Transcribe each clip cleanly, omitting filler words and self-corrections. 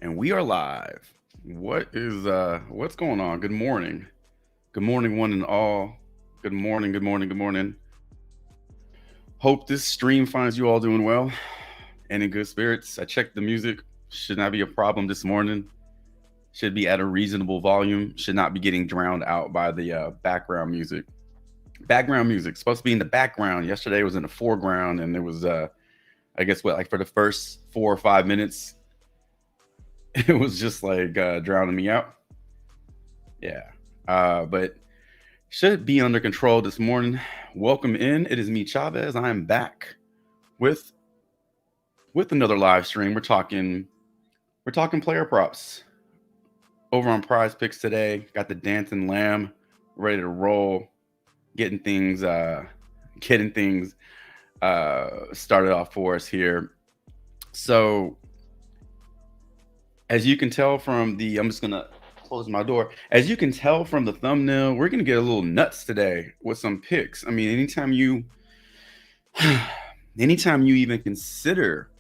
And we are live. What's going on? Good morning. Good morning, one and all. Good morning, good morning, good morning. Hope this stream finds you all doing well and in good spirits. I checked the music. Should not be a problem this morning. Should be at a reasonable volume. Should not be getting drowned out by the background music. Background music supposed to be in the background. Yesterday was in the foreground, and there was I guess what, like, for the first 4 or 5 minutes, it was just like drowning me out. Yeah. But should be under control this morning. Welcome in. It is me, Chavez. I am back with another live stream. We're talking player props over on Prize Picks today. Got the dancing lamb ready to roll, getting things started off for us here. So as you can tell from I'm just gonna close my door. As you can tell from the thumbnail, we're gonna get a little nuts today with some picks. I mean, anytime you even consider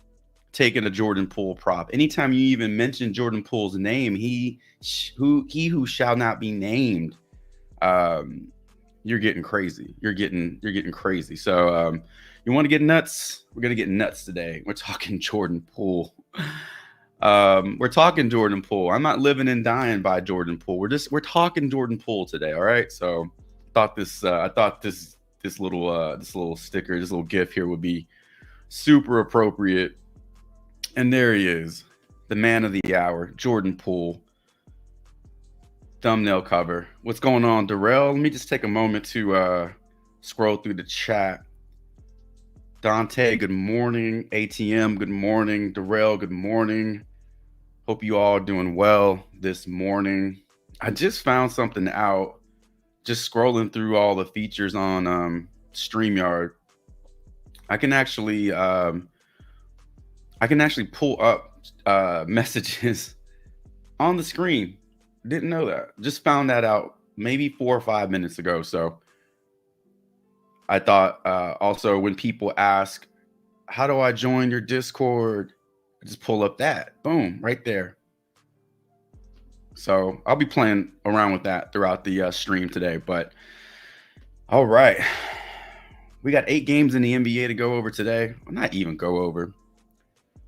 taking a Jordan Poole prop, anytime you even mention Jordan Poole's name, he who shall not be named, you're getting crazy. You're getting crazy. So you want to get nuts? We're gonna get nuts today. We're talking Jordan Poole. We're talking Jordan Poole. I'm not living and dying by Jordan Poole. We're talking Jordan Poole today. All right. So I thought this little sticker, this little GIF here would be super appropriate. And there he is, the man of the hour, Jordan Poole. Thumbnail cover. What's going on, Darrell? Let me just take a moment to scroll through the chat. Dante, good morning. ATM, good morning. Darrell, good morning. Hope you all are doing well this morning. I just found something out, just scrolling through all the features on StreamYard. I can actually pull up messages on the screen. Didn't know that. Just found that out maybe 4 or 5 minutes ago. So I thought also, when people ask, how do I join your Discord? I just pull up that. Boom, right there. So I'll be playing around with that throughout the stream today. But all right. We got 8 games in the NBA to go over today. Well, not even go over.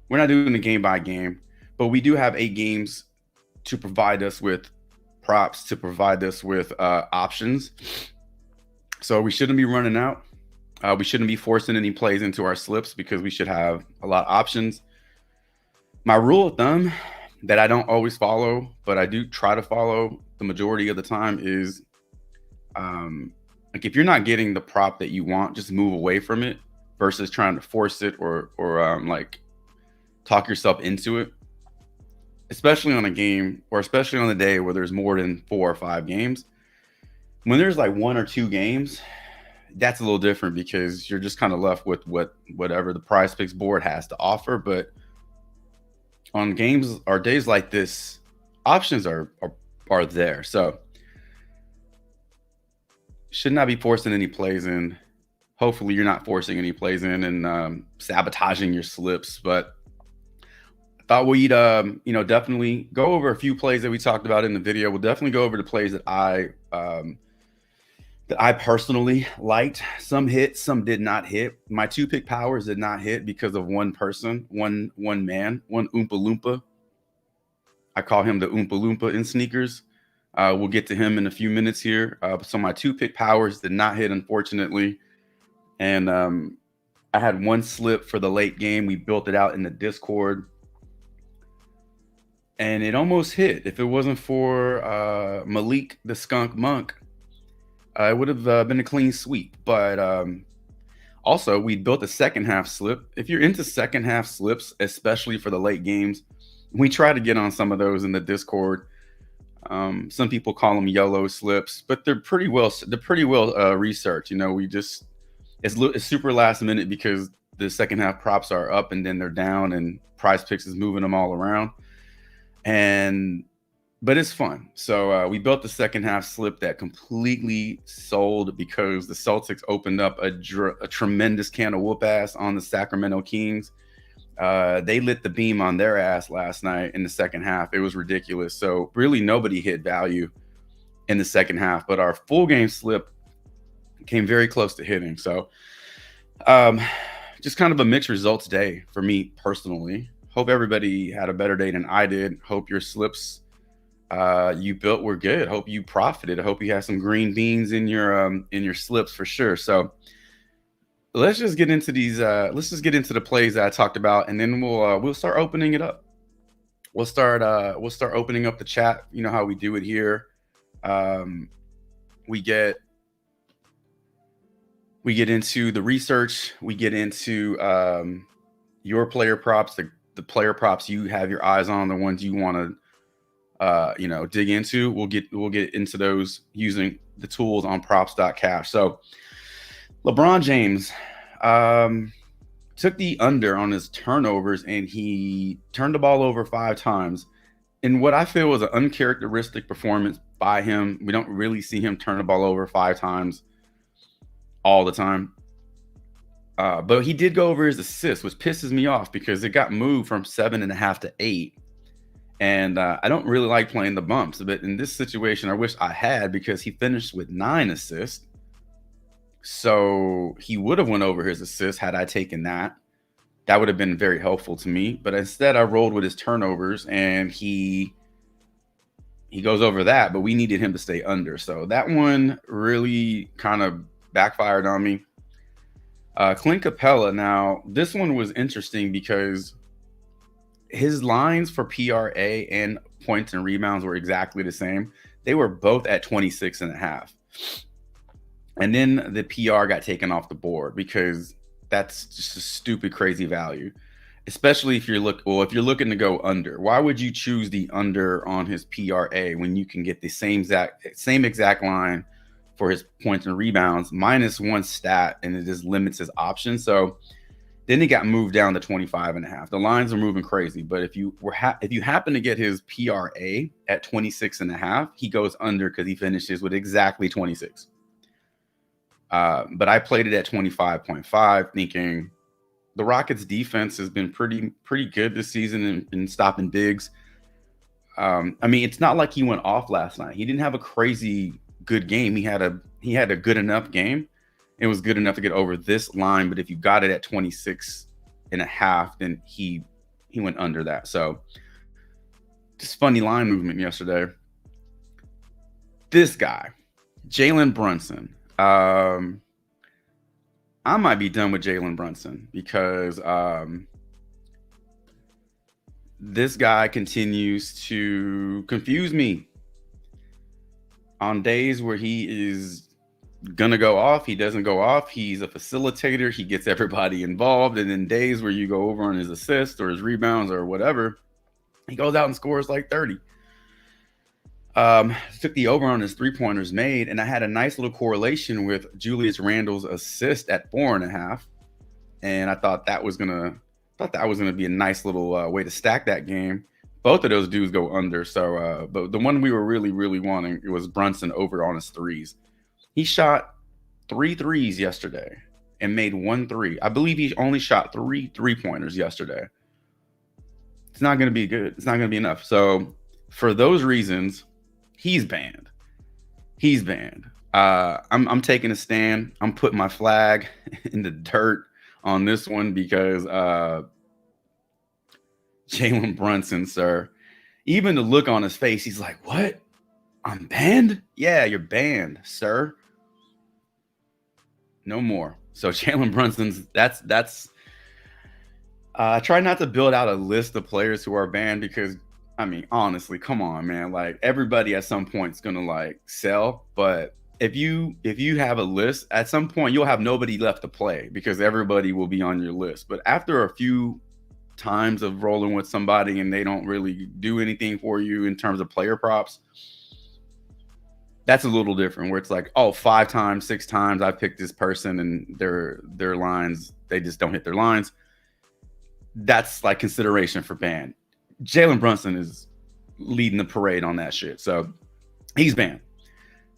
We're not doing the game by game, but we do have 8 games to provide us with props, to provide us with options. So we shouldn't be running out. We shouldn't be forcing any plays into our slips because we should have a lot of options. My rule of thumb that I don't always follow, but I do try to follow the majority of the time is, like, if you're not getting the prop that you want, just move away from it versus trying to force it or like talk yourself into it. Especially on a game, or especially on the day where there's more than 4 or 5 games. When there's like 1 or 2 games, that's a little different because you're just kind of left with whatever the Prize Picks board has to offer. But on games or days like this, options are there. So should not be forcing any plays in. Hopefully you're not forcing any plays in and sabotaging your slips. But thought we'd definitely go over a few plays that we talked about in the video. We'll definitely go over the plays that I personally liked. Some hit, some did not hit. My 2 pick powers did not hit because of one person, one man, one Oompa Loompa. I call him the Oompa Loompa in sneakers. We'll get to him in a few minutes here. So my 2 pick powers did not hit, unfortunately. And I had one slip for the late game. We built it out in the Discord. And it almost hit. If it wasn't for Malik the Skunk Monk, it would have been a clean sweep. But also, we built a second half slip. If you're into second half slips, especially for the late games, we try to get on some of those in the Discord. Some people call them YOLO slips, but they're pretty well researched. You know, it's super last minute because the second half props are up and then they're down, and Prize Picks is moving them all around. But it's fun. So we built the second half slip that completely sold because the Celtics opened up a tremendous can of whoop ass on the Sacramento Kings. They lit the beam on their ass last night in the second half. It was ridiculous. So really nobody hit value in the second half, but our full game slip came very close to hitting. So just kind of a mixed results day for me personally. Hope everybody had a better day than I did. Hope your slips you built were good. Hope you profited. I hope you have some green beans in your slips for sure. So let's just get into these. Let's just get into the plays that I talked about, and then we'll start opening it up. We'll start opening up the chat. You know how we do it here. We get into the research. We get into your player props, the player props you have your eyes on, the ones you want to dig into. We'll get into those using the tools on props.cash. So LeBron James took the under on his turnovers, and he turned the ball over 5 times in what I feel was an uncharacteristic performance by him. We don't really see him turn the ball over 5 times all the time. But he did go over his assists, which pisses me off because it got moved from 7.5 to 8. And I don't really like playing the bumps, but in this situation, I wish I had, because he finished with 9 assists. So he would have went over his assists had I taken that. That would have been very helpful to me. But instead, I rolled with his turnovers, and he goes over that, but we needed him to stay under. So that one really kind of backfired on me. Clint Capella, now this one was interesting because his lines for PRA and points and rebounds were exactly the same. They were both at 26.5. And then the PR got taken off the board because that's just a stupid, crazy value, especially if you're looking to go under. Why would you choose the under on his PRA when you can get the same exact line for his points and rebounds -1 stat, and it just limits his options? So then he got moved down to 25.5. The lines are moving crazy, but if you happen to get his PRA at 26.5, he goes under because he finishes with exactly 26. But I played it at 25.5, thinking the Rockets defense has been pretty good this season in stopping bigs. I mean, it's not like he went off last night. He didn't have a crazy good game. He had a good enough game. It was good enough to get over this line, but if you got it at 26.5, then he went under that. So just funny line movement yesterday. This guy, Jalen Brunson. I might be done with Jalen Brunson because this guy continues to confuse me. On days where he is gonna go off, he doesn't go off. He's a facilitator. He gets everybody involved. And then days where you go over on his assists or his rebounds or whatever, he goes out and scores like 30. Took the over on his 3-pointers made, and I had a nice little correlation with Julius Randle's assist at 4.5, and I thought that was gonna be a nice little way to stack that game. Both of those dudes go under. So, but the one we were really wanting, it was Brunson over on his threes. He shot 3 threes yesterday and made 1 3. I believe he only shot 3 3-pointers yesterday. It's not going to be good. It's not going to be enough. So for those reasons, he's banned. I'm taking a stand. I'm putting my flag in the dirt on this one because Jalen Brunson, sir, even the look on his face, he's like, "What? I'm banned? Yeah, you're banned, sir. No more." So Jalen Brunson's that's. I try not to build out a list of players who are banned because, I mean, honestly, come on, man. Like, everybody at some point is gonna like sell, but if you have a list, at some point you'll have nobody left to play because everybody will be on your list. But after a few times of rolling with somebody and they don't really do anything for you in terms of player props, that's a little different, where it's like, oh, 5 times, 6 times I've picked this person and their lines, they just don't hit their lines. That's like consideration for ban. Jalen Brunson is leading the parade on that shit. So he's banned.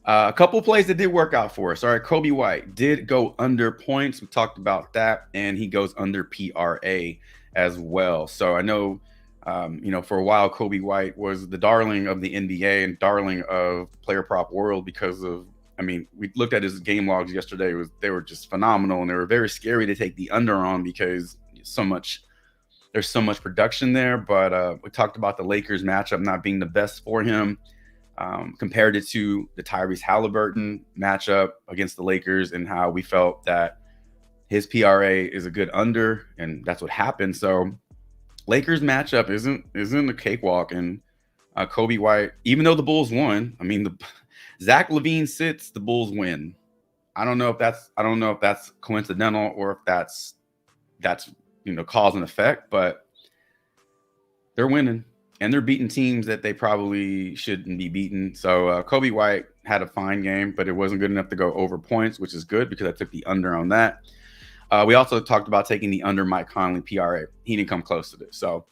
A couple of plays that did work out for us. All right, Kobe White did go under points. We talked about that, and he goes under PRA. as well. So I know, for a while, Kobe White was the darling of the NBA and darling of player prop world because of. I mean, we looked at his game logs yesterday. They were just phenomenal, and they were very scary to take the under on because there's so much production there. But we talked about the Lakers matchup not being the best for him. Compared it to the Tyrese Halliburton matchup against the Lakers, and how we felt that his PRA is a good under, and that's what happened. So Lakers matchup isn't a cakewalk, and Kobe White, even though the Bulls won, I mean, Zach LaVine sits, the Bulls win. I don't know if that's coincidental or if that's cause and effect, but they're winning. And they're beating teams that they probably shouldn't be beaten. So Kobe White had a fine game, but it wasn't good enough to go over points, which is good because I took the under on that. We also talked about taking the under Mike Conley PRA. He didn't come close to this. So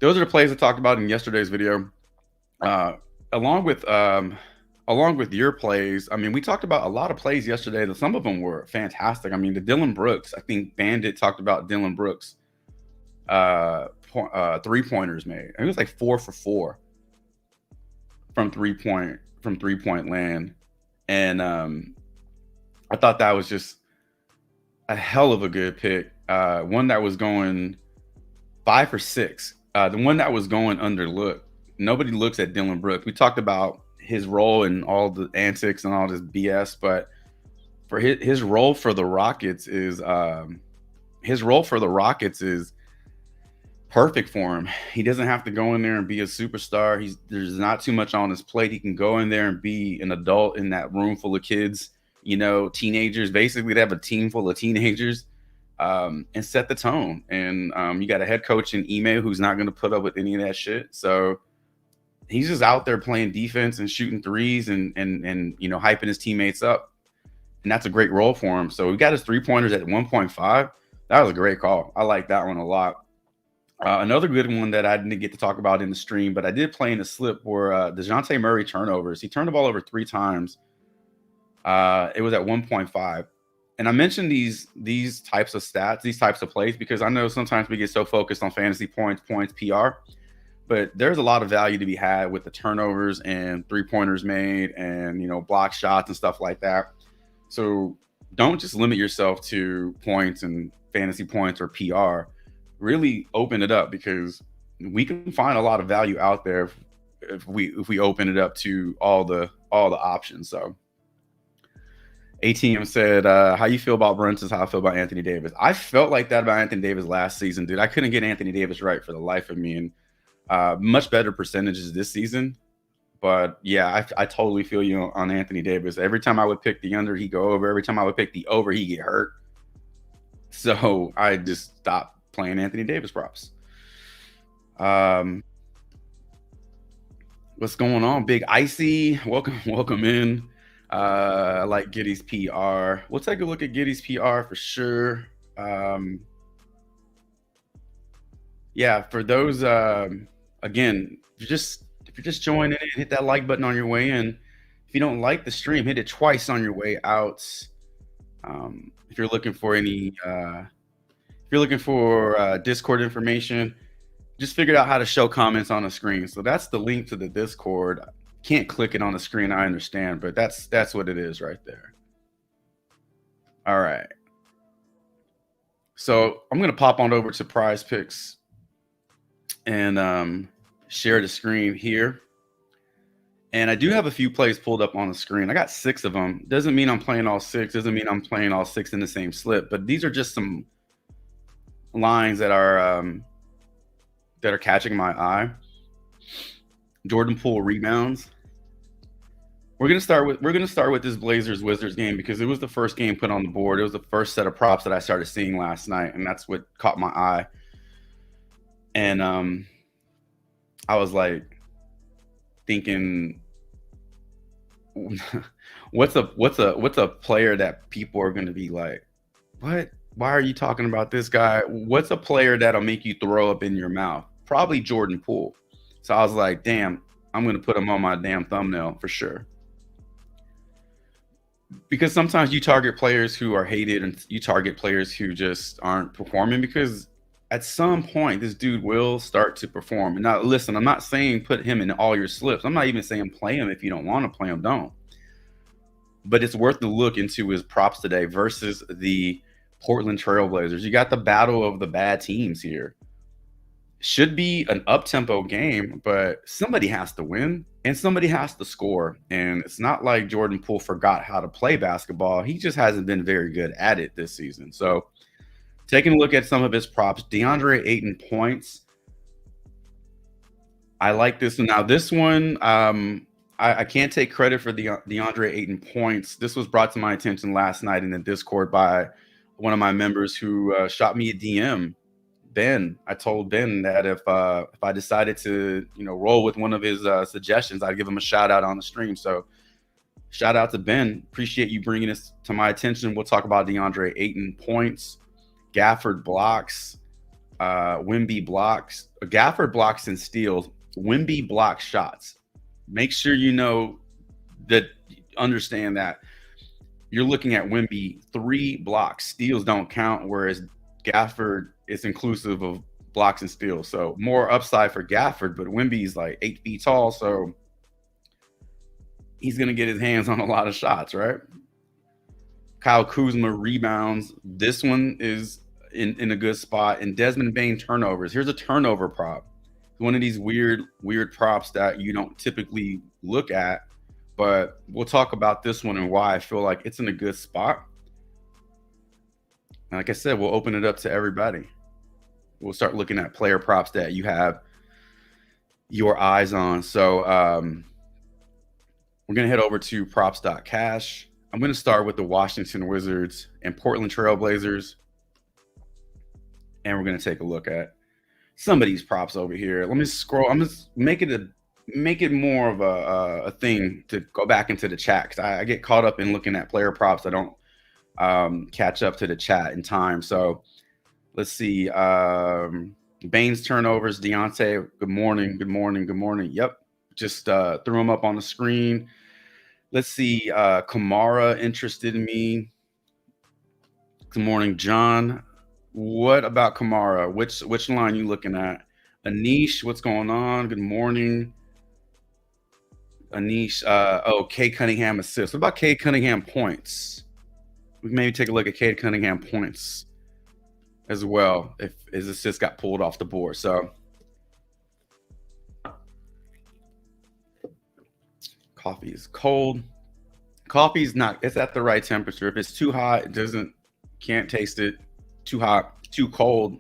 those are the plays I talked about in yesterday's video. Along with your plays, I mean, we talked about a lot of plays yesterday. Some of them were fantastic. I mean, the Dylan Brooks, I think Bandit talked about Dylan Brooks. 3-pointers made. It was like 4 for 4 from 3-point land, and I thought that was just a hell of a good pick. One that was going 5 for 6. The one that was going underlooked. Nobody looks at Dylan Brooks. We talked about his role and all the antics and all this BS, but for his role for the Rockets is perfect for him. He doesn't have to go in there and be a superstar. There's not too much on his plate. He can go in there and be an adult in that room full of kids, teenagers. Basically, they have a team full of teenagers, and set the tone. And you got a head coach in Ime who's not going to put up with any of that shit. So he's just out there playing defense and shooting threes and hyping his teammates up. And that's a great role for him. So we got his 3-pointers at 1.5. That was a great call. I like that one a lot. Another good one that I didn't get to talk about in the stream, but I did play in the slip, were DeJounte Murray turnovers. He turned the ball over 3 times. It was at 1.5. And I mentioned these types of stats, these types of plays, because I know sometimes we get so focused on fantasy points, PR, but there's a lot of value to be had with the turnovers and 3-pointers made and, block shots and stuff like that. So don't just limit yourself to points and fantasy points or PR. Really open it up, because we can find a lot of value out there if we open it up to all the options. So ATM said, how you feel about Brunson is how I feel about Anthony Davis. I felt like that about Anthony Davis last season, dude. I couldn't get Anthony Davis right for the life of me, and much better percentages this season. But yeah, I totally feel you on Anthony Davis. Every time I would pick the under, he'd go over. Every time I would pick the over, he'd get hurt. So I just stopped playing Anthony Davis props. What's going on, Big Icy? Welcome in. I like Giddy's PR. We'll take a look at Giddy's PR for sure. Yeah, for those, again, if you're just joining in, hit that like button on your way in. If you don't like the stream, hit it twice on your way out. If you're looking for any Discord information, just figured out how to show comments on the screen. So that's the link to the Discord. Can't click it on the screen, I understand, but that's what it is right there. All right. So I'm going to pop on over to Prize Picks and share the screen here. And I do have a few plays pulled up on the screen. I got 6 of them. Doesn't mean I'm playing all 6. Doesn't mean I'm playing all 6 in the same slip. But these are just some lines that are catching my eye. Jordan Poole rebounds. We're gonna start with this Blazers Wizards game because it was the first game put on the board. It was the first set of props that I started seeing last night, and that's what caught my eye. And I was like thinking, what's a player that people are gonna be like, what? Why are you talking about this guy? What's a player that'll make you throw up in your mouth? Probably Jordan Poole. So I was like, damn, I'm going to put him on my damn thumbnail for sure. Because sometimes you target players who are hated and you target players who just aren't performing because at some point, this dude will start to perform. And now, listen, I'm not saying put him in all your slips. I'm not even saying play him if you don't want to play him. Don't. But it's worth the look into his props today versus the Portland Trailblazers. You got the battle of the bad teams here. Should be an up-tempo game, but somebody has to win and somebody has to score. And it's not like Jordan Poole forgot how to play basketball. He just hasn't been very good at it this season. So taking a look at some of his props, DeAndre Ayton points. I like this one. Now, this one, I can't take credit for the DeAndre Ayton points. This was brought to my attention last night in the Discord by one of my members who shot me a DM. Ben, I told Ben that if I decided to, roll with one of his suggestions, I'd give him a shout out on the stream. So shout out to Ben. Appreciate you bringing this to my attention. We'll talk about DeAndre Ayton points, Gafford blocks, Wemby blocks, Gafford blocks and steals, Wemby blocks shots. Make sure you know that, understand that you're looking at Wemby 3 blocks. Steals don't count, whereas Gafford is inclusive of blocks and steals. So more upside for Gafford, but Wemby's like 8 feet tall, so he's going to get his hands on a lot of shots, right? Kyle Kuzma rebounds. This one is in a good spot. And Desmond Bane turnovers. Here's a turnover prop. One of these weird props that you don't typically look at, but we'll talk about this one and why I feel like it's in a good spot. And like I said, we'll open it up to everybody. We'll start looking at player props that you have your eyes on. So we're going to head over to props.cash. I'm going to start with the Washington Wizards and Portland Trailblazers. And we're going to take a look at some of these props over here. Let me scroll. I'm just make it more of a thing to go back into the chat, because I get caught up in looking at player props. I don't catch up to the chat in time. So let's see. Baines turnovers. Deontay, good morning. Yep. Just threw him up on the screen. Let's see. Kamara interested in me. Good morning, John. What about Kamara? Which line you looking at? Anish, what's going on? Good morning. Anish, Cade Cunningham assists. What about Cade Cunningham points? We can maybe take a look at Cade Cunningham points as well if his assist got pulled off the board. So coffee is cold. Coffee's not, it's at the right temperature. If it's too hot, can't taste it. Too hot, too cold,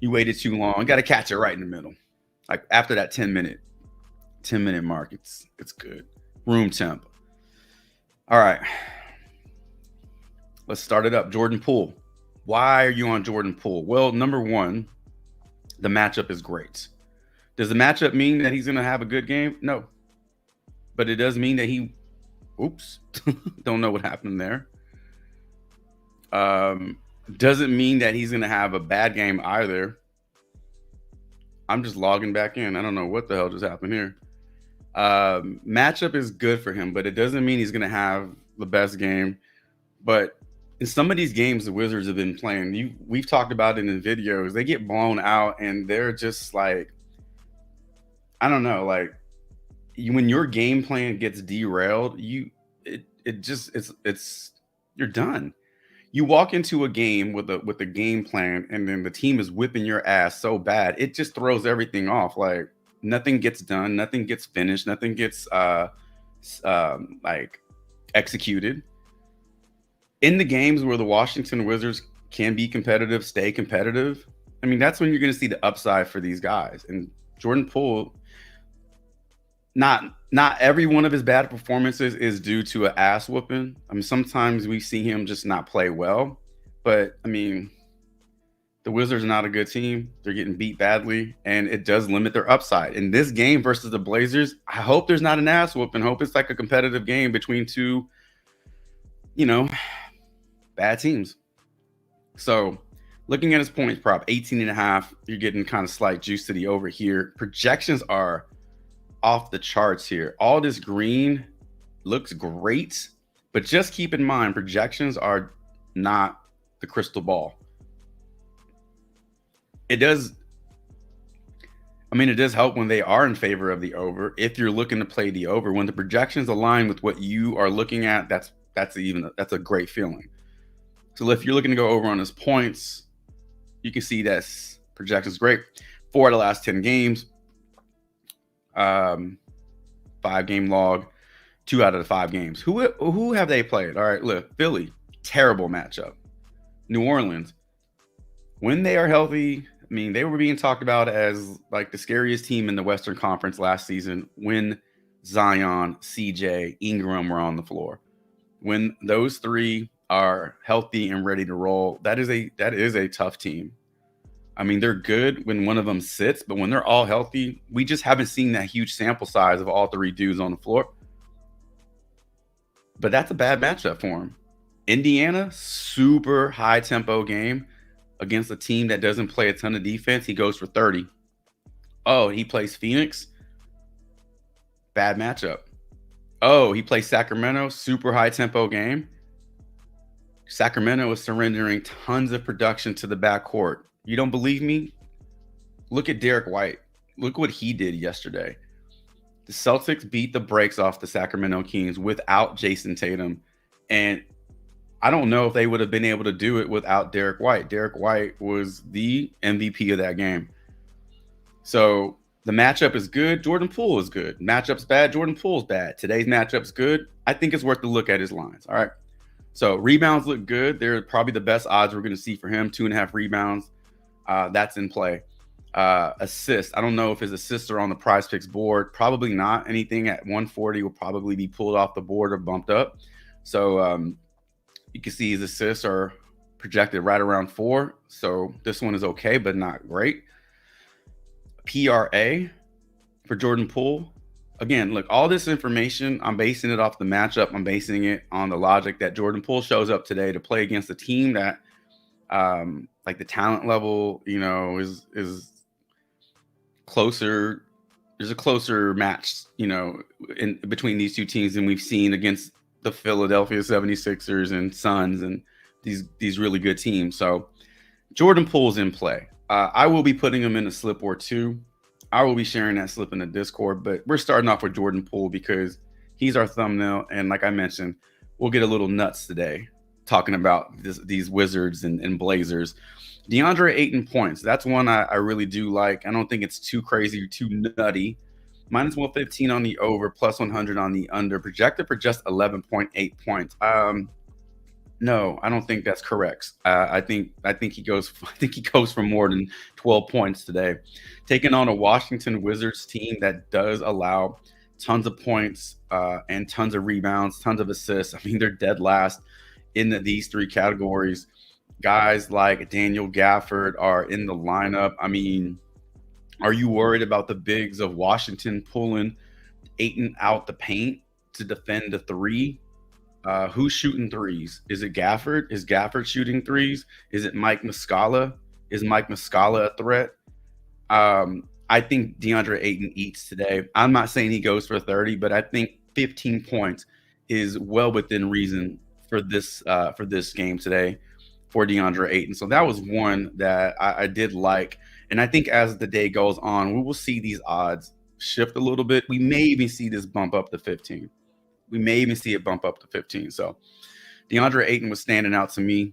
you waited too long. You got to catch it right in the middle. Like after that 10 minute mark, it's good. Room temp. All right. Let's start it up. Jordan Poole. Why are you on Jordan Poole? Well, number one, the matchup is great. Does the matchup mean that he's going to have a good game? No. But it does mean that don't know what happened there. Doesn't mean that he's going to have a bad game either. I'm just logging back in. I don't know what the hell just happened here. Matchup is good for him, but it doesn't mean he's going to have the best game. But in some of these games the Wizards have been playing, we've talked about it in videos, they get blown out and they're just like, I don't know, like when your game plan gets derailed, you're done. You walk into a game with a game plan, and then the team is whipping your ass so bad, it just throws everything off. Like nothing gets done, nothing gets finished, nothing gets like executed. In the games where the Washington Wizards can be competitive, stay competitive, I mean, that's when you're going to see the upside for these guys. And Jordan Poole, not every one of his bad performances is due to an ass whooping. I mean, sometimes we see him just not play well, but I mean, the Wizards are not a good team. They're getting beat badly, and it does limit their upside. In this game versus the Blazers, I hope there's not an ass whooping. Hope it's like a competitive game between two, bad teams. So looking at his points prop, 18.5, you're getting kind of slight juice to the over here. Projections are off the charts here. All this green looks great, but just keep in mind, projections are not the crystal ball. it does. I mean, it does help when they are in favor of the over. If you're looking to play the over, when the projections align with what you are looking at, that's a great feeling. So if you're looking to go over on his points, you can see that projection's great. 4 of the last 10 games, 5-game log, 2 out of the 5 games. Who have they played? All right, look, Philly, terrible matchup. New Orleans, when they are healthy, I mean, they were being talked about as like the scariest team in the Western Conference last season when Zion, CJ, Ingram were on the floor. When those three are healthy and ready to roll, that is a tough team. I mean, they're good when one of them sits, but when they're all healthy, we just haven't seen that huge sample size of all three dudes on the floor. But that's a bad matchup for them. Indiana, super high tempo game against a team that doesn't play a ton of defense. He goes for 30. Oh, he plays Phoenix. Bad matchup. Oh, he plays Sacramento, super high tempo game. Sacramento is surrendering tons of production to the backcourt. You don't believe me? Look at Derek White. Look what he did yesterday. The Celtics beat the brakes off the Sacramento Kings without Jason Tatum. And I don't know if they would have been able to do it without Derek White. Derek White was the MVP of that game. So the matchup is good. Jordan Poole is good. Matchup's bad. Jordan Poole's bad. Today's matchup's good. I think it's worth to look at his lines. All right. So rebounds look good. They're probably the best odds we're going to see for him. 2.5 rebounds. That's in play. Assists. I don't know if his assists are on the Prize Picks board. Probably not. Anything at 140 will probably be pulled off the board or bumped up. So you can see his assists are projected right around 4. So this one is okay, but not great. PRA for Jordan Poole. Again, look, all this information, I'm basing it off the matchup. I'm basing it on the logic that Jordan Poole shows up today to play against a team that, like the talent level, is closer. There's a closer match, in between these two teams than we've seen against the Philadelphia 76ers and Suns and these really good teams. So Jordan Poole's in play. I will be putting him in a slip or two. I will be sharing that slip in the Discord, but we're starting off with Jordan Poole because he's our thumbnail. And like I mentioned, we'll get a little nuts today talking about these Wizards and Blazers. DeAndre Ayton points. That's one I really do like. I don't think it's too crazy or too nutty. Minus 115 on the over, plus 100 on the under. Projected for just 11.8 points. No, I don't think that's correct. I think he goes for more than 12 points today. Taking on a Washington Wizards team that does allow tons of points and tons of rebounds, tons of assists. I mean, they're dead last in these three categories. Guys like Daniel Gafford are in the lineup. I mean, are you worried about the bigs of Washington pulling Ayton out the paint to defend the three? Who's shooting threes? Is it Gafford? Is Gafford shooting threes? Is it Mike Muscala? Is Mike Muscala a threat? I think DeAndre Ayton eats today. I'm not saying he goes for 30, but I think 15 points is well within reason for this game today for DeAndre Ayton. So that was one that I did like. And I think as the day goes on, we will see these odds shift a little bit. We may even see this bump up to 15. We may even see it bump up to 15. So DeAndre Ayton was standing out to me.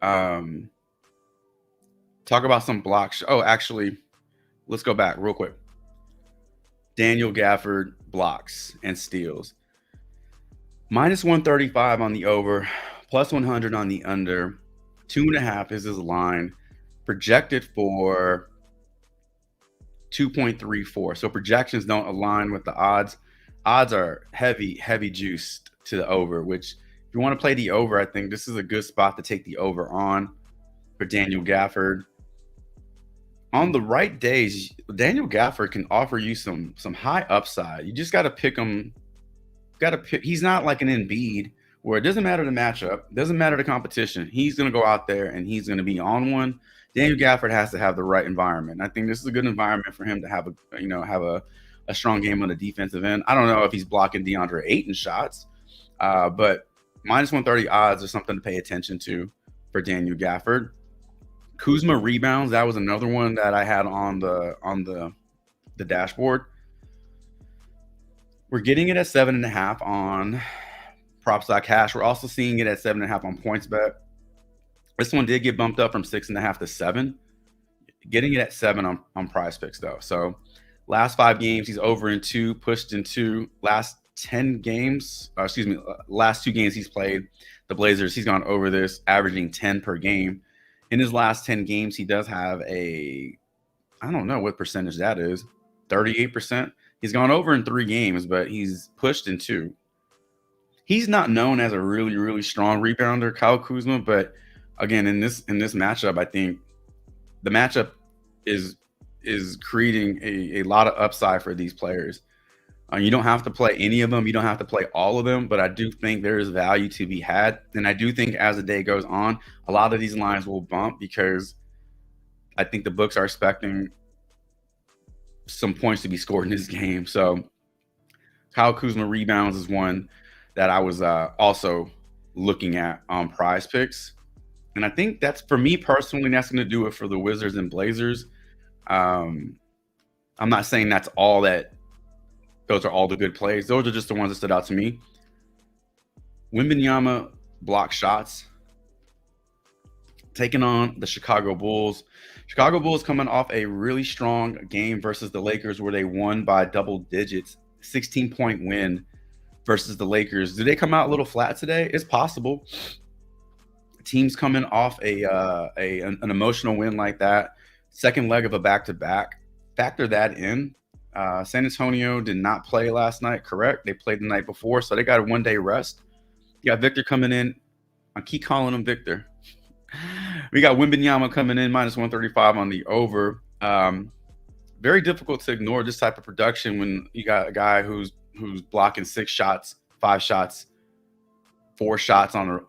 Talk about some blocks. Oh, actually, let's go back real quick. Daniel Gafford blocks and steals. Minus 135 on the over, plus 100 on the under. 2.5 is his line. Projected for 2.34. So projections don't align with the odds. Odds are heavy juiced to the over, which if you want to play the over, I think this is a good spot to take the over on for Daniel Gafford. On the right days, Daniel Gafford can offer you some high upside. You just got to pick him. He's not like an Embiid where it doesn't matter the matchup, doesn't matter the competition. He's going to go out there and he's going to be on one. Daniel Gafford has to have the right environment. I think this is a good environment for him to have a strong game on the defensive end. I don't know if he's blocking DeAndre Ayton shots, but minus 130 odds are something to pay attention to for Daniel Gafford. Kuzma rebounds. That was another one that I had on the dashboard. We're getting it at 7.5 on props.cash. We're also seeing it at 7.5 on PointsBet. This one did get bumped up from 6.5 to 7. Getting it at 7 on Prize Picks though. So last 5 games, he's over in 2, pushed in 2. Last 10 games, last 2 games he's played the Blazers, he's gone over this, averaging 10 per game. In his last 10 games, he does have I don't know what percentage that is, 38%. He's gone over in 3 games, but he's pushed in 2. He's not known as a really, really strong rebounder, Kyle Kuzma, but again, in this matchup, I think the matchup is creating a lot of upside for these players. You don't have to play any of them. You don't have to play all of them, but I do think there is value to be had. And I do think as the day goes on, a lot of these lines will bump because I think the books are expecting some points to be scored in this game. So Kyle Kuzma rebounds is one that I was also looking at on Prize Picks. And I think that's, for me personally, that's going to do it for the Wizards and Blazers. I'm not saying that's all that. Those are all the good plays. Those are just the ones that stood out to me. Wembanyama block shots. Taking on the Chicago Bulls. Chicago Bulls coming off a really strong game versus the Lakers where they won by double digits. 16-point win versus the Lakers. Do they come out a little flat today? It's possible. Teams coming off an emotional win like that. Second leg of a back-to-back. Factor that in. San Antonio did not play last night, correct? They played the night before, so they got a 1-day rest. You got Victor coming in. I keep calling him Victor. We got Wembanyama coming in minus 135 on the over. Very difficult to ignore this type of production when you got a guy who's blocking 6 shots, 5 shots, 4 shots on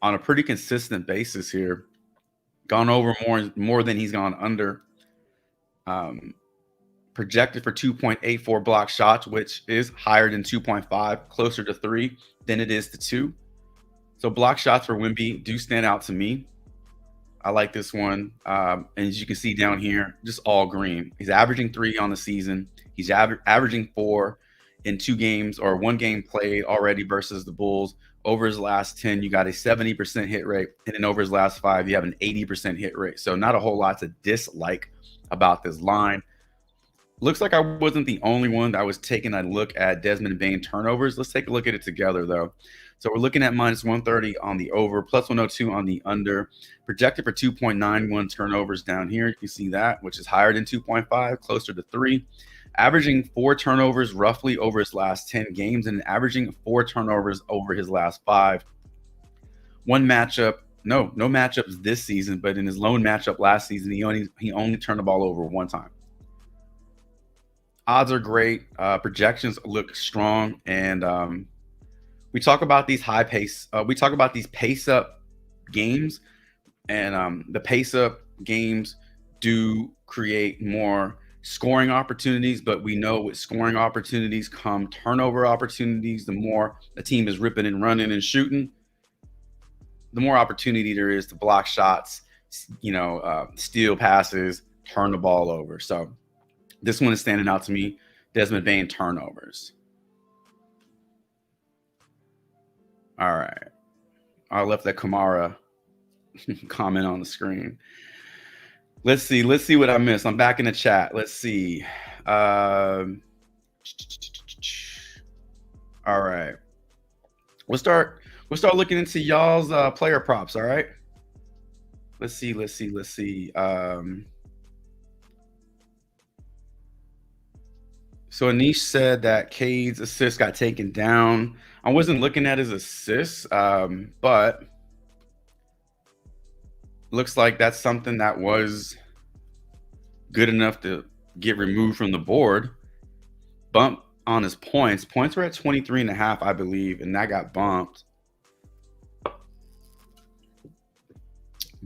a pretty consistent basis here. Gone over more than he's gone under. Projected for 2.84 block shots, which is higher than 2.5, closer to 3 than it is to 2. So block shots for Wemby do stand out to me. I like this one. And as you can see down here, just all green. He's averaging 3 on the season. He's averaging 4 in 2 games or 1 game played already versus the Bulls. Over his last 10, you got a 70% hit rate. And then over his last 5, you have an 80% hit rate. So not a whole lot to dislike about this line. Looks like I wasn't the only one that was taking a look at Desmond Bane turnovers. Let's take a look at it together, though. So we're looking at minus 130 on the over, plus 102 on the under. Projected for 2.91 turnovers down here. You can see that, which is higher than 2.5, closer to 3. Averaging 4 turnovers roughly over his last 10 games and averaging 4 turnovers over his last 5. No matchups this season, but in his lone matchup last season, he only turned the ball over 1 time. Odds are great. Projections look strong. And we talk about these high pace. We talk about these pace up games. And the pace up games do create more scoring opportunities. But we know with scoring opportunities come turnover opportunities. The more a team is ripping and running and shooting, the more opportunity there is to block shots, steal passes, turn the ball over. So this one is standing out to me. Desmond Bane turnovers. All right. I left that Kamara comment on the screen. Let's see what I missed. I'm back in the chat. Let's see. All right. We'll start looking into y'all's player props, all right? Let's see. So Anish said that Cade's assist got taken down. I wasn't looking at his assists, but looks like that's something that was good enough to get removed from the board. Bump on his points. Points were at 23.5, I believe, and that got bumped.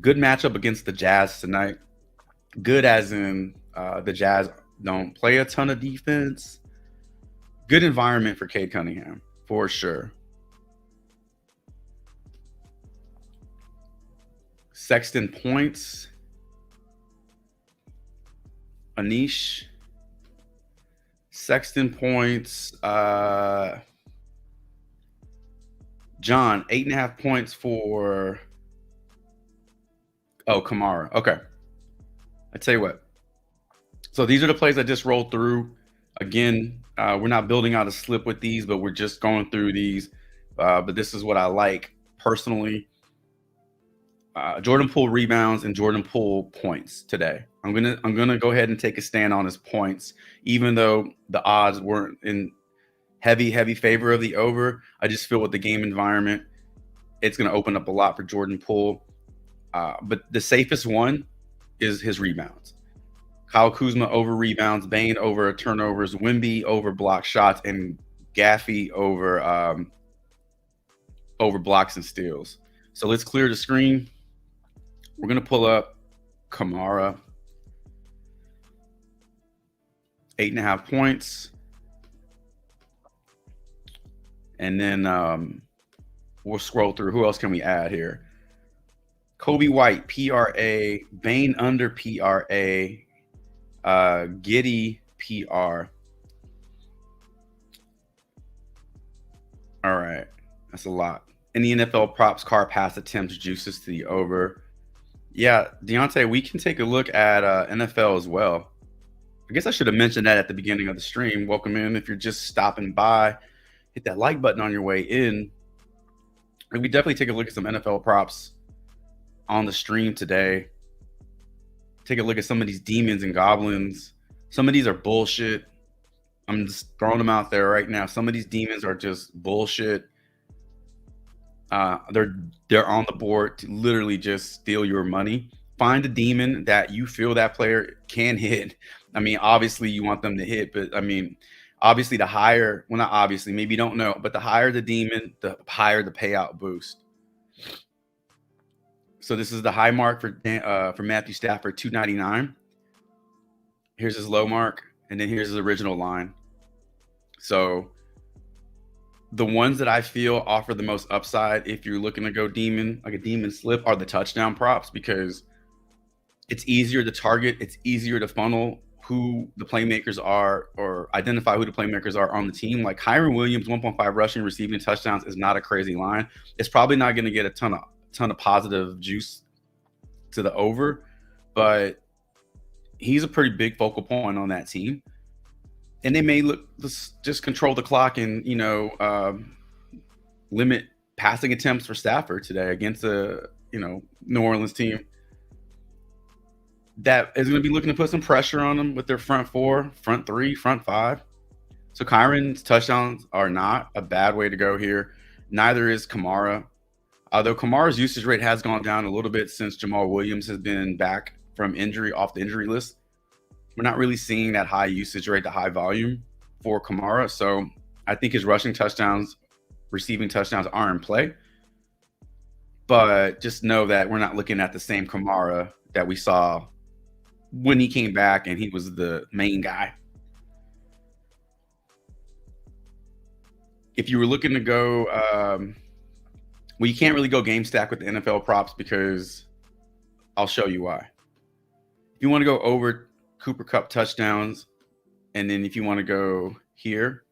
Good matchup against the Jazz tonight. Good as in the Jazz don't play a ton of defense. Good environment for Cade Cunningham, for sure. Sexton points. Anish. Sexton points. John, 8.5 points for. Oh, Kamara. Okay. I tell you what. So these are the plays I just rolled through. Again, we're not building out a slip with these, but we're just going through these. But this is what I like personally. Jordan Poole rebounds and Jordan Poole points today. I'm gonna go ahead and take a stand on his points, even though the odds weren't in heavy favor of the over. I just feel with the game environment, it's gonna open up a lot for Jordan Poole. But the safest one is his rebounds. Kyle Kuzma over rebounds, Bane over turnovers, Wemby over block shots, and Gaffey over blocks and steals. So let's clear the screen. We're gonna pull up Kamara, 8.5 points, and then we'll scroll through. Who else can we add here? Kobe White, PRA, Bane under PRA, Giddy PR. All right, that's a lot. In the NFL props, car pass attempts, juices to the over. Yeah, Deontay, we can take a look at NFL as well. I guess I should have mentioned that at the beginning of the stream. Welcome in. If you're just stopping by, hit that like button on your way in. And we definitely take a look at some NFL props on the stream today. Take a look at some of these demons and goblins. Some of these are bullshit. I'm just throwing them out there right now. Some of these demons are just bullshit. They're on the board to literally just steal your money. Find a demon that you feel that player can hit. I mean, obviously you want them to hit, but I mean, obviously the higher, well, not obviously, maybe you don't know, but the higher the demon, the higher the payout boost. So this is the high mark for Matthew Stafford, 299. Here's his low mark, and then here's his original line. So the ones that I feel offer the most upside if you're looking to go demon, like a demon slip, are the touchdown props, because it's easier to target, it's easier to funnel who the playmakers are or identify who the playmakers are on the team. Like Kyren Williams, 1.5 rushing, receiving touchdowns is not a crazy line. It's probably not going to get a ton of positive juice to the over, but he's a pretty big focal point on that team. And they may just control the clock and, limit passing attempts for Stafford today against a, New Orleans team that is going to be looking to put some pressure on them with their front four, front three, front five. So Kyren's touchdowns are not a bad way to go here. Neither is Kamara. Although Kamara's usage rate has gone down a little bit since Jamal Williams has been back from injury, off the injury list. We're not really seeing that high usage rate, the high volume for Kamara. So I think his rushing touchdowns, receiving touchdowns are in play. But just know that we're not looking at the same Kamara that we saw when he came back and he was the main guy. If you were looking to go, well, you can't really go game stack with the NFL props because I'll show you why. If you want to go over Cooper Kupp touchdowns, and then if you want to go here,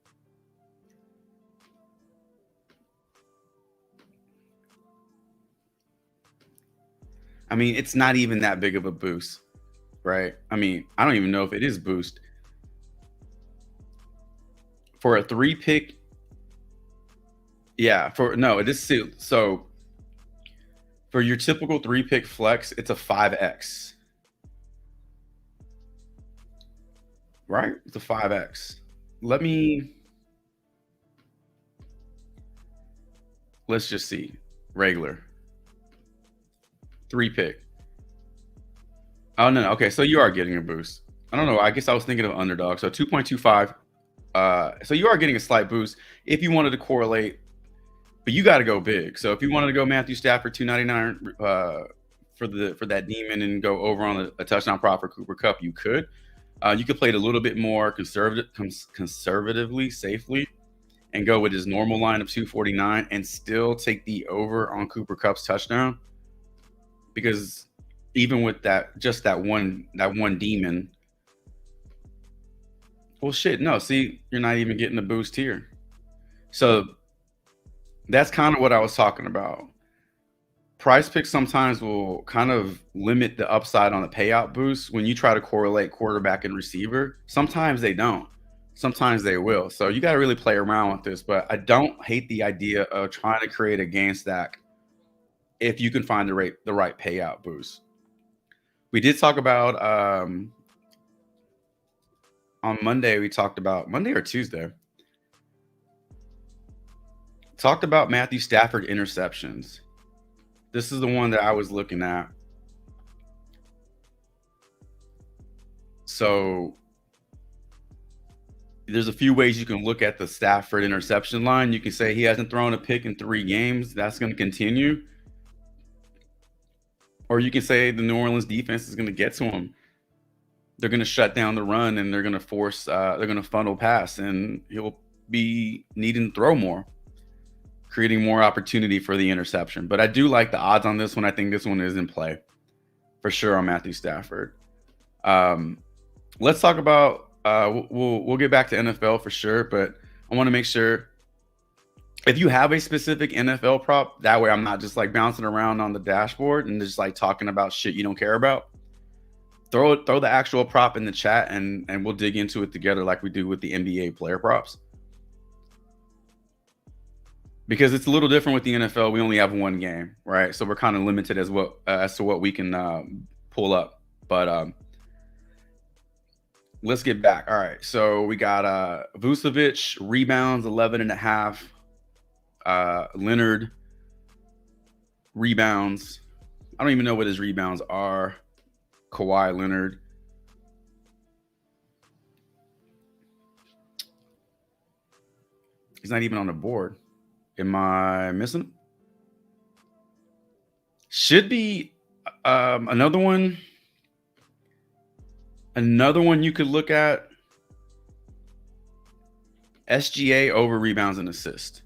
I mean, it's not even that big of a boost, right? I mean, I don't even know if it is boost. For a 3-pick, yeah, so for your typical 3-pick flex, it's a 5x. Right? It's a 5x. Let's just see. Regular. 3-pick. Oh, no. Okay, so you are getting a boost. I don't know. I guess I was thinking of underdog. So 2.25. So you are getting a slight boost if you wanted to correlate, but you got to go big. So if you wanted to go Matthew Stafford, 299 for that demon and go over on a touchdown prop for Cooper Kupp, you could. You could play it a little bit more conservatively, safely, and go with his normal line of 249 and still take the over on Cooper Kupp's touchdown. Because even with that one demon, Well, shit, no, see, you're not even getting the boost here. So that's kind of what I was talking about. Price picks sometimes will kind of limit the upside on the payout boost when you try to correlate quarterback and receiver. Sometimes they don't. Sometimes they will. So you got to really play around with this. But I don't hate the idea of trying to create a game stack if you can find the right payout boost. We did talk about on Monday. We talked about Monday or Tuesday. Talked about Matthew Stafford interceptions. This is the one that I was looking at. So there's a few ways you can look at the Stafford interception line. You can say he hasn't thrown a pick in 3 games. That's going to continue. Or you can say the New Orleans defense is going to get to him. They're going to shut down the run and they're going to they're going to funnel pass, and he'll be needing to throw more, creating more opportunity for the interception. But I do like the odds on this one. I think this one is in play for sure on Matthew Stafford. Let's talk about we'll get back to NFL for sure, but I want to make sure if you have a specific NFL prop, that way I'm not just like bouncing around on the dashboard and just like talking about shit you don't care about. Throw the actual prop in the chat and we'll dig into it together like we do with the NBA player props. Because it's a little different with the NFL. We only have one game, right? So we're kind of limited as to what we can pull up. But let's get back. All right. So we got Vucevic rebounds 11.5. Leonard rebounds. I don't even know what his rebounds are. Kawhi Leonard. He's not even on the board. Am I missing? Should be another one. Another one you could look at. SGA over rebounds and assists.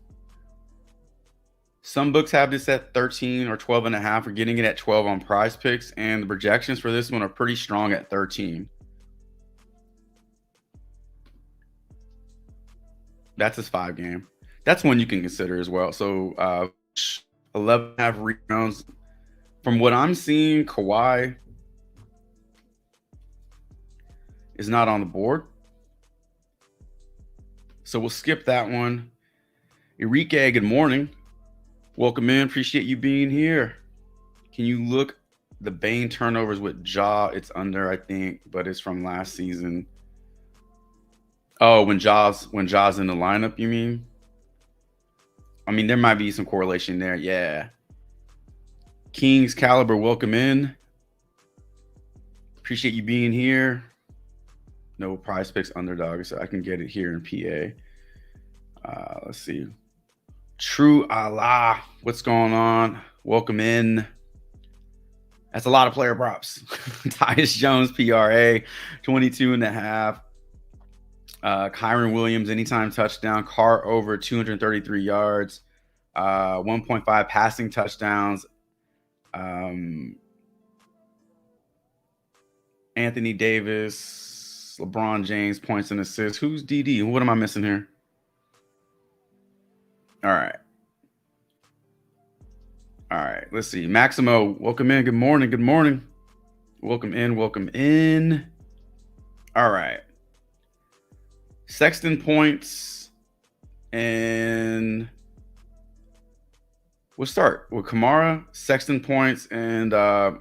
Some books have this at 13 or 12.5. We're getting it at 12 on Prize Picks, and the projections for this one are pretty strong at 13. That's his 5 game. That's one you can consider as well. So 11.5 rebounds. From what I'm seeing, Kawhi is not on the board. So we'll skip that one. Enrique, good morning. Welcome in. Appreciate you being here. Can you look the Bane turnovers with Ja? It's under, I think, but it's from last season. Oh, when Ja's in the lineup, you mean? I mean, there might be some correlation there. Yeah. Kings Caliber, welcome in. Appreciate you being here. No Prize Picks underdog, so I can get it here in PA. Let's see. True Allah, what's going on? Welcome in. That's a lot of player props. Tyus Jones, PRA, 22.5. Kyron Williams, anytime touchdown. Carr over 233 yards. 1.5 passing touchdowns. Anthony Davis, LeBron James, points and assists. Who's DD? What am I missing here? All right. Let's see. Maximo, welcome in. Good morning. Welcome in. All right. Sexton points, and we'll start with Kamara, Sexton points, and we can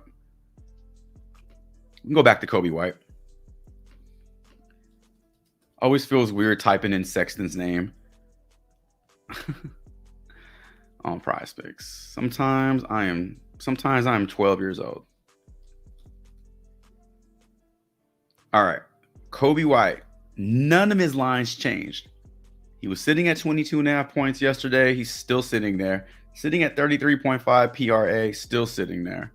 go back to Kobe White. Always feels weird typing in Sexton's name on Prize Picks. Sometimes I am 12 years old. All right. Kobe White. None of his lines changed. He was sitting at 22.5 points yesterday. He's still sitting there. Sitting at 33.5 PRA, still sitting there.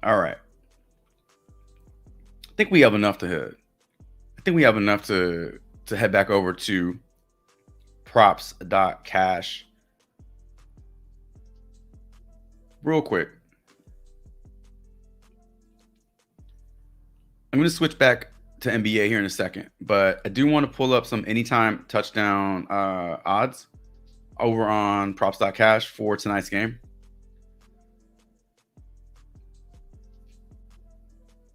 All right. I think we have enough to hit. I think we have enough to head back over to props.cash real quick. I'm going to switch back to NBA here in a second, but I do want to pull up some anytime touchdown odds over on props.cash for tonight's game.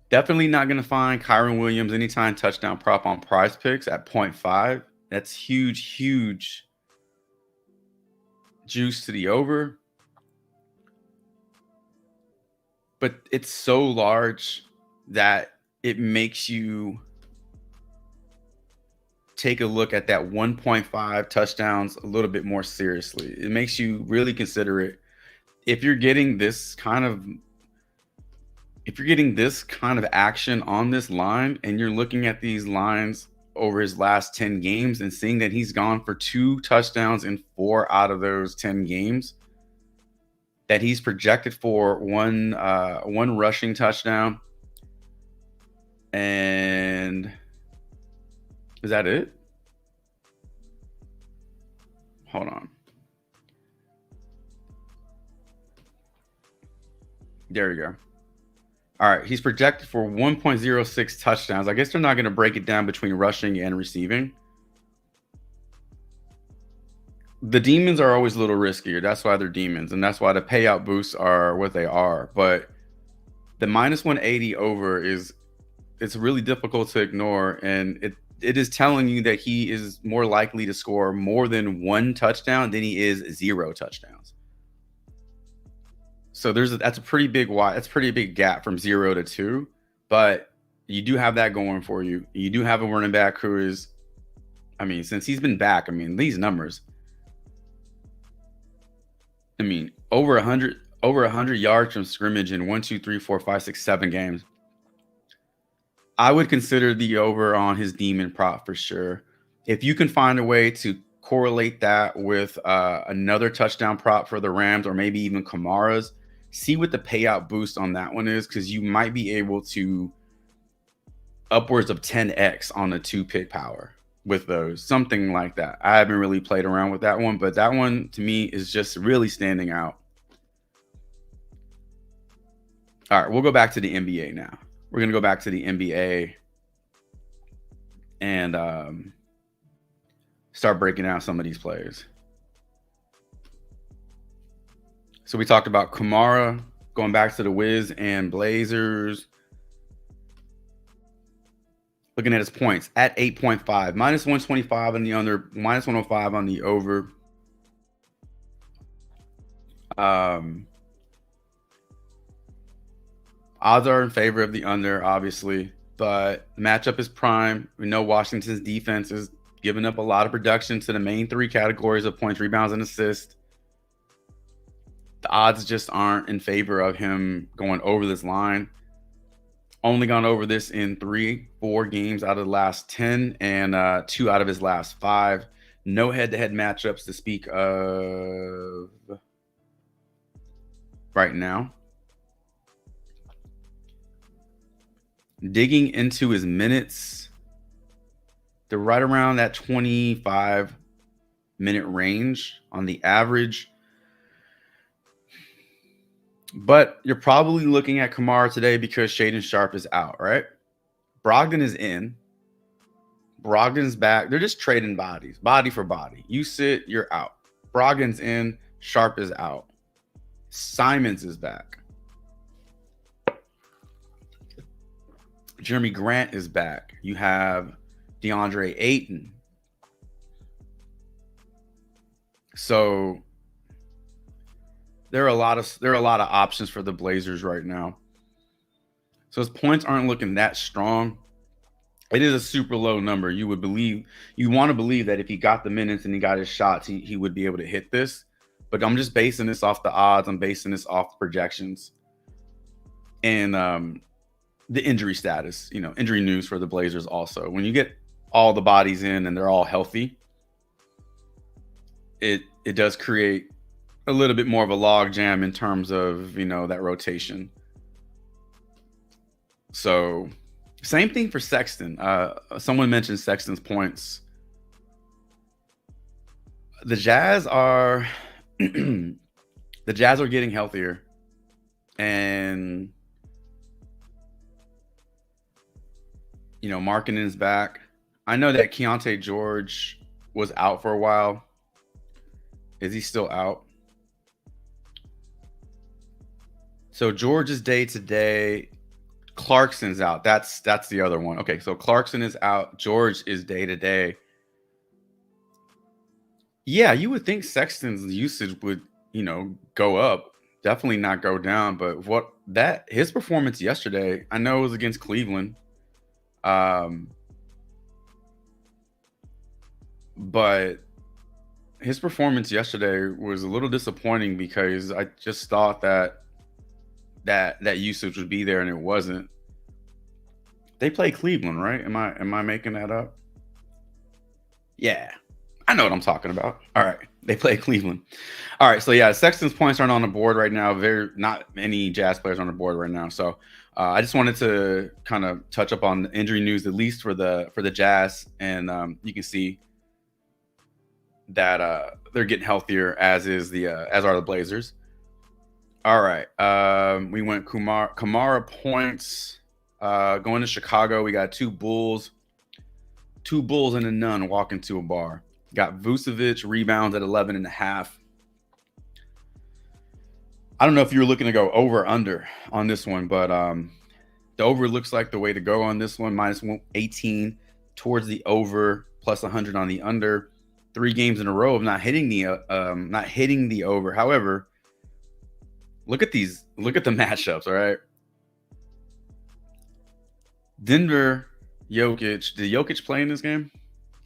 Definitely not going to find Kyron Williams anytime touchdown prop on Prize Picks at 0.5. That's huge juice to the over. But it's so large that it makes you take a look at that 1.5 touchdowns a little bit more seriously. It makes you really consider it. If you're getting this kind of action on this line, and you're looking at these lines over his last 10 games and seeing that he's gone for 2 touchdowns in 4 out of those 10 games, that he's projected for one rushing touchdown, and is that it? Hold on. There we go. All right, he's projected for 1.06 touchdowns. I guess they're not going to break it down between rushing and receiving. The demons are always a little riskier. That's why they're demons, and that's why the payout boosts are what they are. But the minus 180 over it's really difficult to ignore, and it is telling you that he is more likely to score more than 1 touchdown than he is 0 touchdowns. So that's a pretty big gap from 0 to 2, but you do have that going for you. You do have a running back who is, I mean, since he's been back, I mean, these numbers, I mean, over 100 yards from scrimmage in 1, 2, 3, 4, 5, 6, 7 games. I would consider the over on his demon prop for sure. If you can find a way to correlate that with another touchdown prop for the Rams, or maybe even Kamara's, see what the payout boost on that one is, because you might be able to upwards of 10x on the 2-pick power with those, something like that. I haven't really played around with that one, but that one to me is just really standing out. All right, we'll go back to the NBA now. We're going to go back to the NBA and start breaking down some of these players. So we talked about Kamara, going back to the Wiz and Blazers. Looking at his points at 8.5, minus 125 on the under, minus 105 on the over. Odds are in favor of the under, obviously, but the matchup is prime. We know Washington's defense is giving up a lot of production to the main 3 categories of points, rebounds, and assists. The odds just aren't in favor of him going over this line. Only gone over this in 3-4 games out of the last 10, and 2 out of his last 5. No head-to-head matchups to speak of right now. Digging into his minutes, they're right around that 25-minute range on the average. But you're probably looking at Kamara today because Shaden Sharp is out, right? Brogdon is in. Brogdon's back. They're just trading bodies, body for body. You sit, you're out. Brogdon's in. Sharp is out. Simons is back. Jeremy Grant is back. You have DeAndre Ayton. So there are a lot of options for the Blazers right now. So his points aren't looking that strong. It is a super low number. You want to believe that if he got the minutes and he got his shots, he would be able to hit this. But I'm just basing this off the odds. I'm basing this off the projections and the injury status, injury news for the Blazers also. When you get all the bodies in and they're all healthy, it does create a little bit more of a log jam in terms of, that rotation. So same thing for Sexton. Someone mentioned Sexton's points. The Jazz are getting healthier, and Markkanen's back. I know that Keontae George was out for a while. Is he still out? So George is day to day. Clarkson's out. That's the other one. Okay, so Clarkson is out. George is day to day. Yeah, you would think Sexton's usage would, go up. Definitely not go down. But his performance yesterday, I know it was against Cleveland. But his performance yesterday was a little disappointing because I just thought that usage would be there and it wasn't. They play Cleveland, right? Am I making that up? Yeah. I know what I'm talking about. All right. They play Cleveland. All right. So yeah, Sexton's points aren't on the board right now. Not many Jazz players on the board right now. So I just wanted to kind of touch up on the injury news, at least for the Jazz, and you can see that they're getting healthier, as are the Blazers. All right. We went Kamara points. Going to Chicago, we got two Bulls and a nun walking to a bar. Got Vucevic rebounds at 11.5. I don't know if you were looking to go over or under on this one, but the over looks like the way to go on this one. Minus 18 towards the over, plus 100 on the under. 3 games in a row of not hitting the over. However, look at the matchups. All right, Denver, Jokic. Did Jokic play in this game?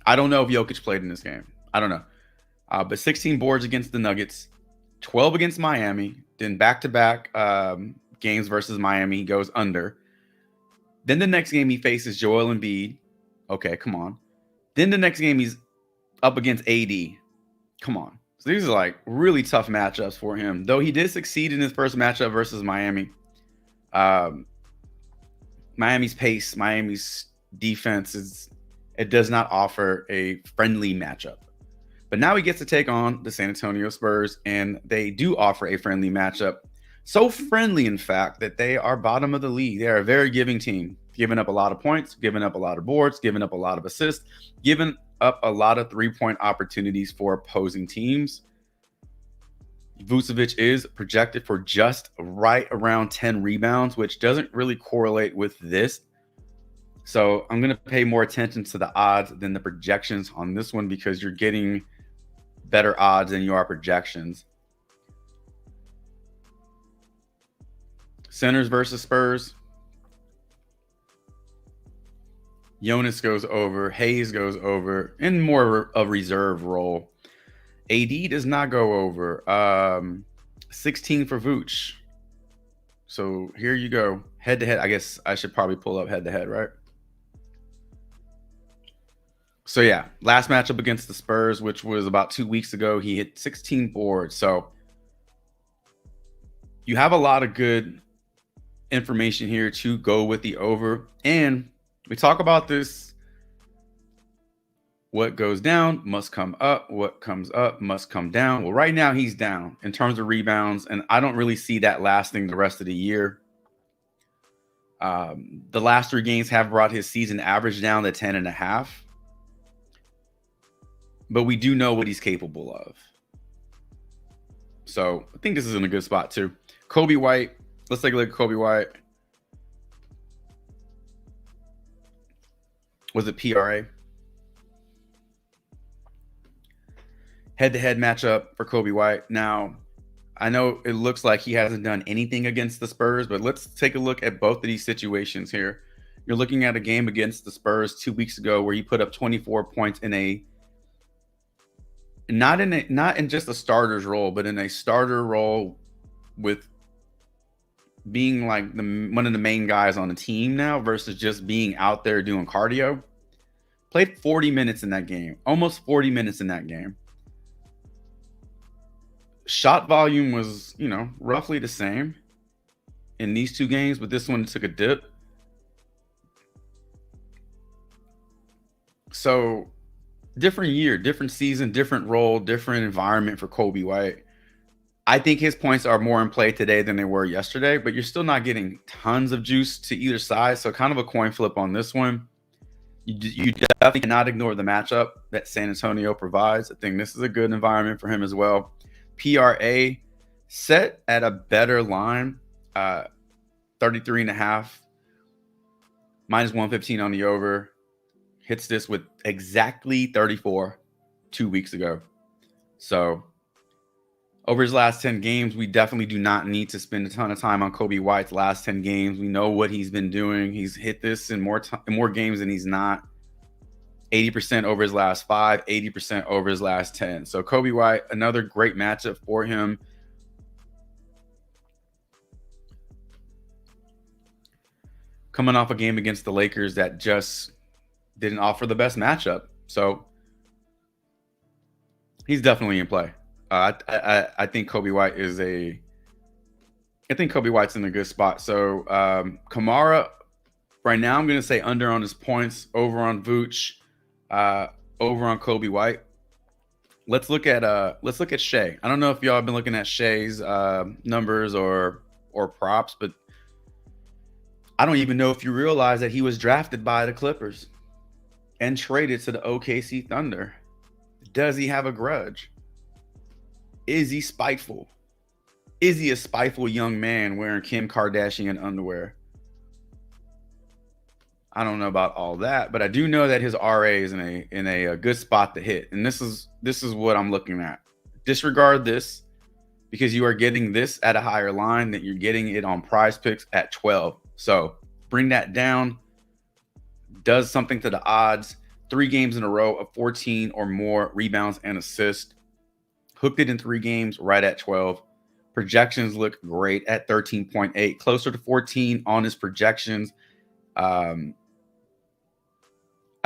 I don't know if Jokic played in this game. I don't know. But 16 boards against the Nuggets, 12 against Miami, then back-to-back games versus Miami, he goes under. Then the next game he faces Joel Embiid. Okay, come on. Then the next game he's up against AD. Come on. So these are like really tough matchups for him. Though he did succeed in his first matchup versus Miami. Miami's pace, Miami's defense it does not offer a friendly matchup. But now he gets to take on the San Antonio Spurs, and they do offer a friendly matchup. So friendly, in fact, that they are bottom of the league. They are a very giving team, giving up a lot of points, giving up a lot of boards, giving up a lot of assists, giving up a lot of three-point opportunities for opposing teams. Vucevic is projected for just right around 10 rebounds, which doesn't really correlate with this. So I'm going to pay more attention to the odds than the projections on this one, because you're getting better odds than you are projections. Centers versus Spurs. Jonas goes over. Hayes goes over in more of a reserve role. AD does not go over. 16 for Vooch. So here you go. Head-to-head. I guess I should probably pull up head-to-head, right? So yeah, last matchup against the Spurs, which was about 2 weeks ago, he hit 16 boards. So you have a lot of good information here to go with the over. And we talk about this. What goes down must come up. What comes up must come down. Well, right now he's down in terms of rebounds, and I don't really see that lasting the rest of the year. The last 3 games have brought his season average down to 10.5. But we do know what he's capable of. So I think this is in a good spot too. Kobe White. Let's take a look at Kobe White. Was it PRA? Head-to-head matchup for Kobe White. Now, I know it looks like he hasn't done anything against the Spurs, but let's take a look at both of these situations here. You're looking at a game against the Spurs 2 weeks ago where he put up 24 points in not in just a starter's role, but in a starter role with being like one of the main guys on the team now versus just being out there doing cardio. Played 40 minutes in that game, almost 40 minutes in that game. Shot volume was, roughly the same in these 2 games, but this one took a dip. So different year, different season, different role, different environment for Kobe White. I think his points are more in play today than they were yesterday, but you're still not getting tons of juice to either side. So kind of a coin flip on this one. You definitely cannot ignore the matchup that San Antonio provides. I think this is a good environment for him as well. PRA set at a better line, 33.5, minus 115 on the over. Hits this with exactly 34 2 weeks ago. So over his last 10 games, we definitely do not need to spend a ton of time on Coby White's last 10 games. We know what he's been doing. He's hit this in more games than he's not. 80% over his last 5, 80% over his last 10. So Coby White, another great matchup for him. Coming off a game against the Lakers that just didn't offer the best matchup. So he's definitely in play. I think Coby White I think Coby White's in a good spot. So Kamara, right now I'm going to say under on his points, over on Vooch, over on Coby White. Let's look at Shea. I don't know if y'all have been looking at Shea's numbers or props, but I don't even know if you realize that he was drafted by the Clippers and traded to the OKC Thunder. Does he have a grudge? Is he spiteful? Is he a spiteful young man wearing Kim Kardashian underwear? I don't know about all that, but I do know that his RA is in a good spot to hit. And this is what I'm looking at. Disregard this because you are getting this at a higher line that you're getting it on Prize Picks at 12. So bring that down. Does something to the odds. 3 games in a row of 14 or more rebounds and assists. Hooked it in 3 games right at 12. Projections look great at 13.8, closer to 14 on his projections. I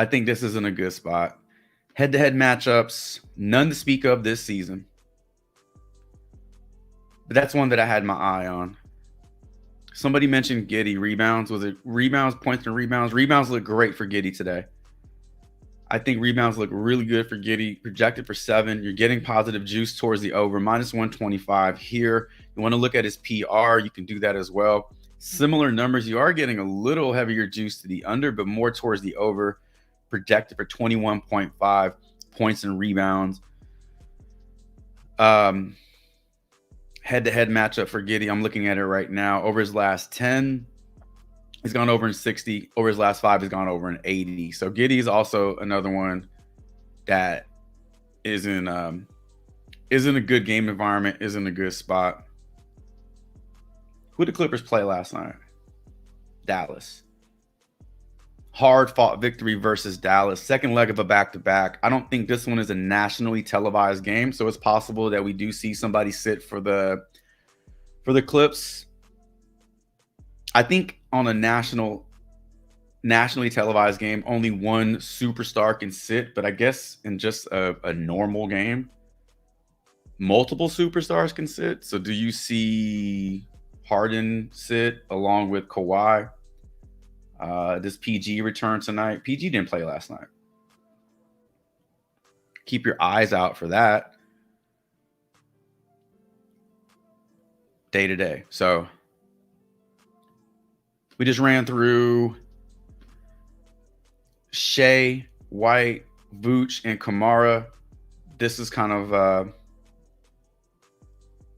think this is in a good spot. Head-to-head matchups, none to speak of this season. But that's one that I had my eye on. Somebody mentioned Giddey rebounds. Was it rebounds, points, and rebounds? Rebounds look great for Giddey today. I think rebounds look really good for Giddey. Projected for 7. You're getting positive juice towards the over. Minus 125 here. You want to look at his PR. You can do that as well. Similar numbers. You are getting a little heavier juice to the under, but more towards the over. Projected for 21.5 points and rebounds. Head-to-head matchup for Giddey. I'm looking at it right now. Over his last 10, he's gone over in 60. Over his last 5, he's gone over in 80. So Giddey is also another one that is in a good game environment, is in a good spot. Who did the Clippers play last night? Dallas. Hard-fought victory versus Dallas. Second leg of a back-to-back. I don't think this one is a nationally televised game, so it's possible that we do see somebody sit for the Clips. I think on a nationally televised game, only one superstar can sit, but I guess in just a normal game, multiple superstars can sit. So do you see Harden sit along with Kawhi? Does PG return tonight? PG didn't play last night. Keep your eyes out for that. Day to day. So we just ran through Shea, White, Vooch, and Kamara. This is kind of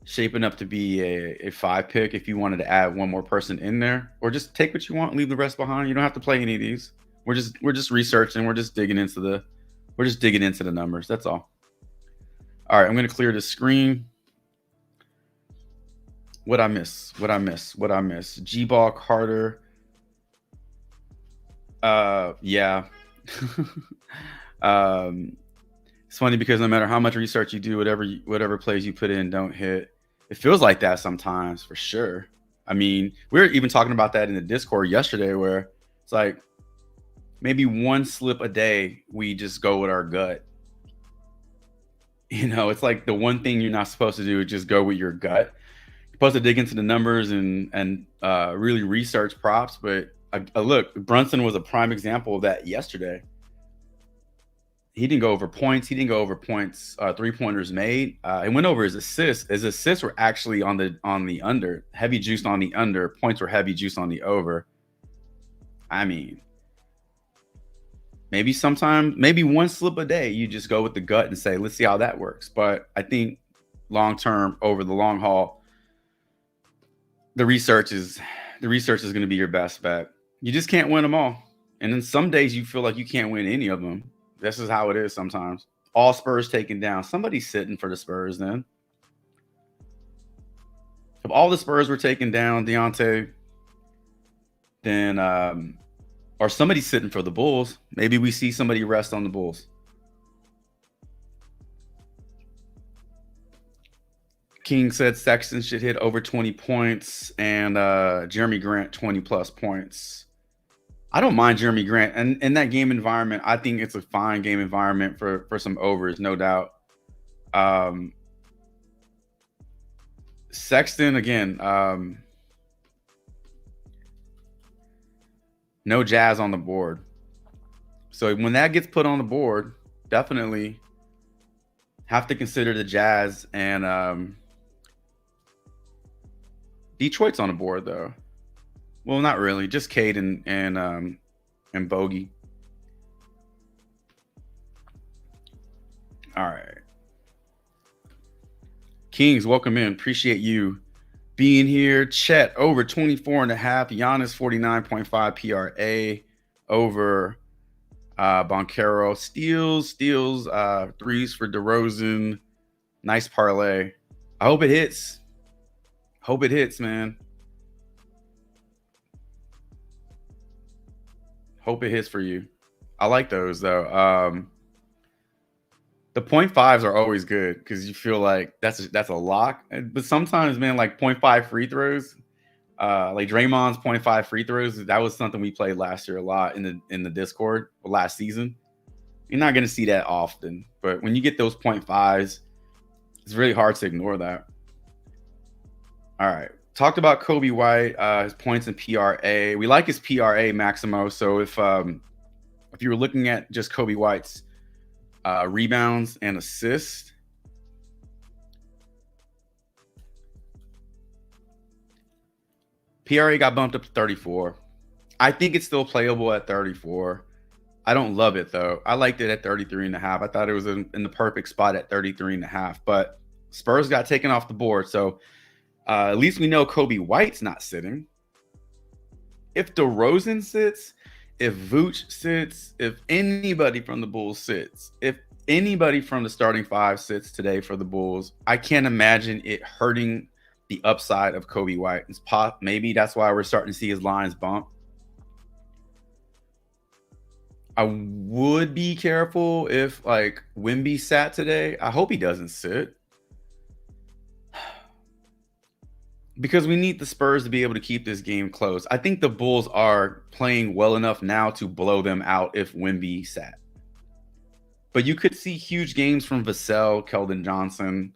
shaping up to be a 5 pick if you wanted to add one more person in there, or just take what you want and leave the rest behind. You don't have to play any of these. We're just researching. We're just digging into the numbers. That's all. All right, I'm going to clear the screen. What I miss? G-Ball, Carter. Yeah. It's funny because no matter how much research you do, whatever plays you put in don't hit. It feels like that sometimes, for sure. I mean, we were even talking about that in the Discord yesterday, where it's like maybe one slip a day, we just go with our gut. You know, it's like the one thing you're not supposed to do is just go with your gut. You're supposed to dig into the numbers and really research props. But look, Brunson was a prime example of that yesterday. He didn't go over points. He didn't go over points, 3-pointers made. It went over his assists. His assists were actually on the under. Heavy juiced on the under. Points were heavy juiced on the over. I mean, Maybe sometimes, maybe one slip a day, you just go with the gut and say, let's see how that works. But I think long term, over the long haul, the research is going to be your best bet. You just can't win them all. And then some days you feel like you can't win any of them. This is how it is sometimes. All Spurs taken down. Somebody's sitting for the Spurs then. If all the Spurs were taken down, Deontay, then or somebody's sitting for the Bulls. Maybe we see somebody rest on the Bulls. King said Sexton should hit over 20 points and Jeremy Grant 20 plus points. I don't mind Jeremy Grant. And in that game environment, I think it's a fine game environment for some overs, no doubt. Sexton, again, no Jazz on the board. So when that gets put on the board, definitely have to consider the Jazz and Detroit's on the board, though. Well, not really. Just Cade and Bogey. All right. Kings, welcome in. Appreciate you being here. Chet over 24.5. Giannis 49.5 PRA over Boncaro. Steals, threes for DeRozan. Nice parlay. I hope it hits. Hope it hits, man. Hope it hits for you. I like those though. The 0.5s are always good because you feel like that's a lock. But sometimes, man, like 0.5 free throws, like Draymond's 0.5 free throws, that was something we played last year a lot in the Discord last season. You're not going to see that often, but when you get those 0.5s, it's really hard to ignore that. All right. Talked about Kobe White, his points in PRA. We like his PRA, Maximo. So if you were looking at just Kobe White's rebounds and assists, PRA got bumped up to 34. I think it's still playable at 34. I don't love it, though. I liked it at 33.5. I thought it was in the perfect spot at 33.5. But Spurs got taken off the board. So at least we know Kobe White's not sitting. If DeRozan sits, if Vooch sits, if anybody from the Bulls sits, if anybody from the starting five sits today for the Bulls, I can't imagine it hurting the upside of Kobe White. Maybe that's why we're starting to see his lines bump. I would be careful if like Wemby sat today. I hope he doesn't sit. Because we need the Spurs to be able to keep this game close. I think the Bulls are playing well enough now to blow them out if Wemby sat. But you could see huge games from Vassell, Keldon Johnson,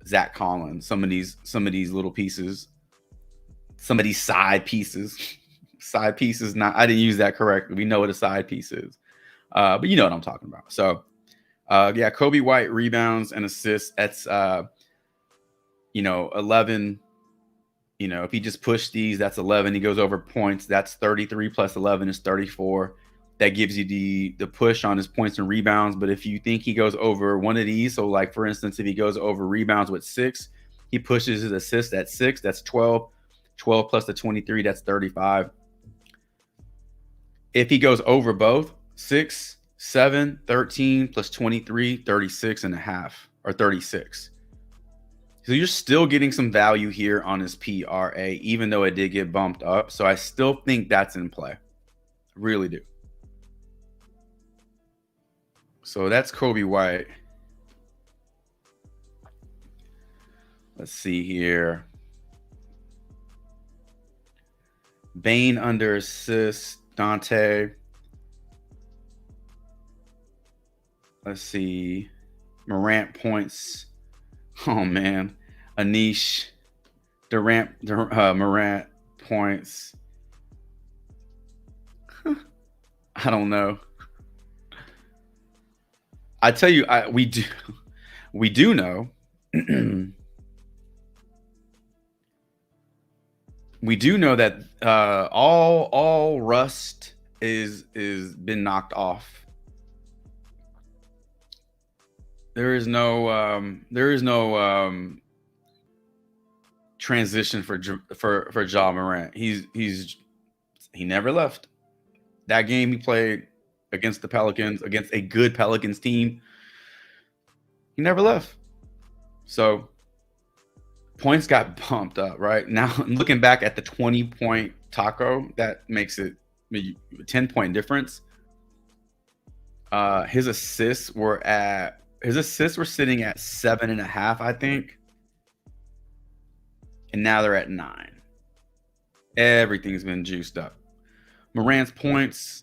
Zach Collins, some of these little pieces, some of these side pieces. Side pieces, I didn't use that correctly. We know what a side piece is. But you know what I'm talking about. So, yeah, Kobe White rebounds and assists. That's, 11. If he just pushed these, that's 11. He goes over points. That's 33 plus 11 is 34. That gives you the push on his points and rebounds. But if you think he goes over one of these, so like for instance, if he goes over rebounds with 6, he pushes his assist at 6. That's 12. 12 plus the 23, that's 35. If he goes over both, 6, 7, 13 plus 23, 36.5 or 36. So you're still getting some value here on his PRA, even though it did get bumped up. So I still think that's in play. Really do. So that's Kobe White. Let's see here. Bane under assist. Dante. Let's see. Morant points. Oh, man. Anish. Morant points. I don't know. I tell you, we do know. We do know that all rust is been knocked off There is no transition for Ja Morant. He never left. That game he played against the Pelicans, against a good Pelicans team, he never left. So points got bumped up, right? Now looking back at the 20-point taco, that makes it a 10-point difference. His assists were sitting at 7.5, I think. And now they're at 9. Everything's been juiced up. Morant's points,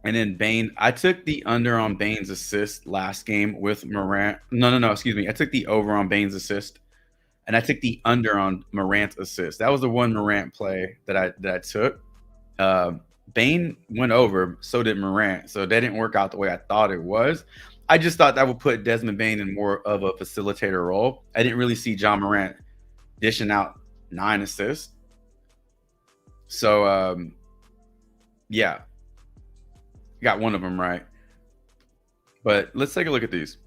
and then Bane. I took the under on Bane's assist last game with Morant. No, excuse me. I took the over on Bane's assist, and I took the under on Morant's assist. That was the one Morant play that I took. Bane went over, so did Morant. So that didn't work out the way I thought it was. I just thought that would put Desmond Bane in more of a facilitator role. I didn't really see Ja Morant dishing out 9 assists. So, yeah, got one of them right. But let's take a look at these.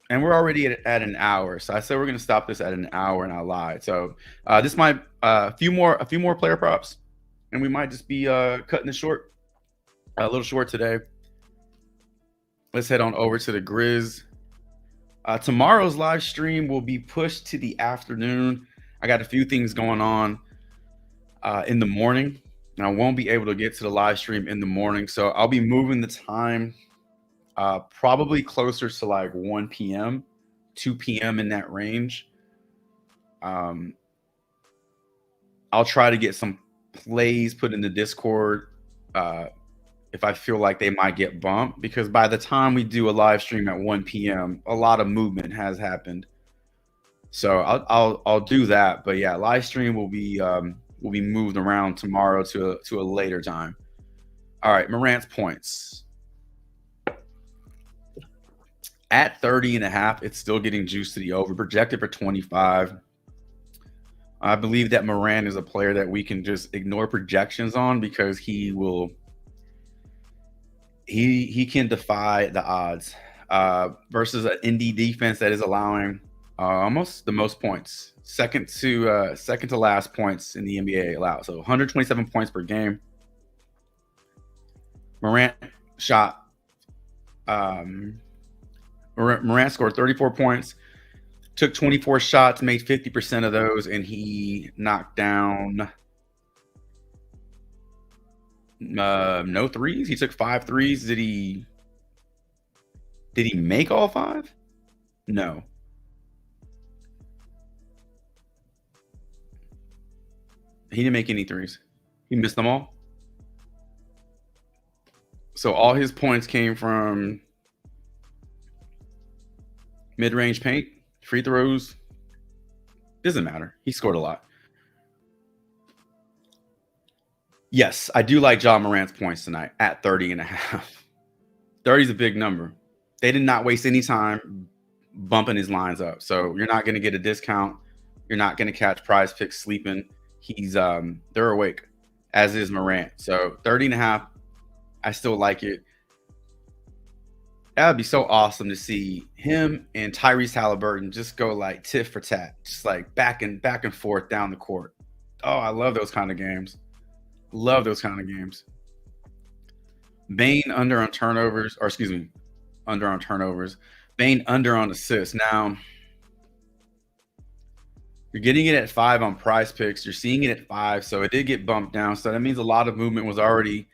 And we're already at an hour. So I said we're going to stop this at an hour, and I lied. So this might a few more player props, and we might just be cutting it short, a little short today. Let's head on over to the Grizz. Tomorrow's live stream will be pushed to the afternoon. I got a few things going on in the morning, and I won't be able to get to the live stream in the morning. So I'll be moving the time probably closer to like 1 p.m., 2 p.m. in that range. I'll try to get some plays put in the Discord if I feel like they might get bumped, because by the time we do a live stream at 1 p.m., a lot of movement has happened. So I'll do that. But yeah, live stream will be moved around tomorrow to a later time. All right, Morant's points. At 30.5, it's still getting juiced to the over, projected for 25. I believe that Morant is a player that we can just ignore projections on, because he can defy the odds versus an Indy defense that is allowing almost the most points, second to last points in the NBA allowed. So 127 points per game. Morant shot. Morant scored 34 points, took 24 shots, made 50% of those, and he knocked down no threes. He took 5 threes. Did he make all 5? No. He didn't make any threes. He missed them all. So all his points came from mid-range paint, free throws. Doesn't matter. He scored a lot. Yes, I do like Ja Morant's points tonight at 30.5. 30 is a big number. They did not waste any time bumping his lines up. So you're not going to get a discount. You're not going to catch Prize Picks sleeping. He's they're awake, as is Morant. So 30.5, I still like it. That would be so awesome to see him and Tyrese Halliburton just go like tit for tat, just like back and forth down the court. Oh, I love those kind of games. Love those kind of games. Bane under on turnovers, or excuse me, under on turnovers. Bane under on assists. Now, you're getting it at 5 on Prize Picks. You're seeing it at 5, so it did get bumped down. So that means a lot of movement was already.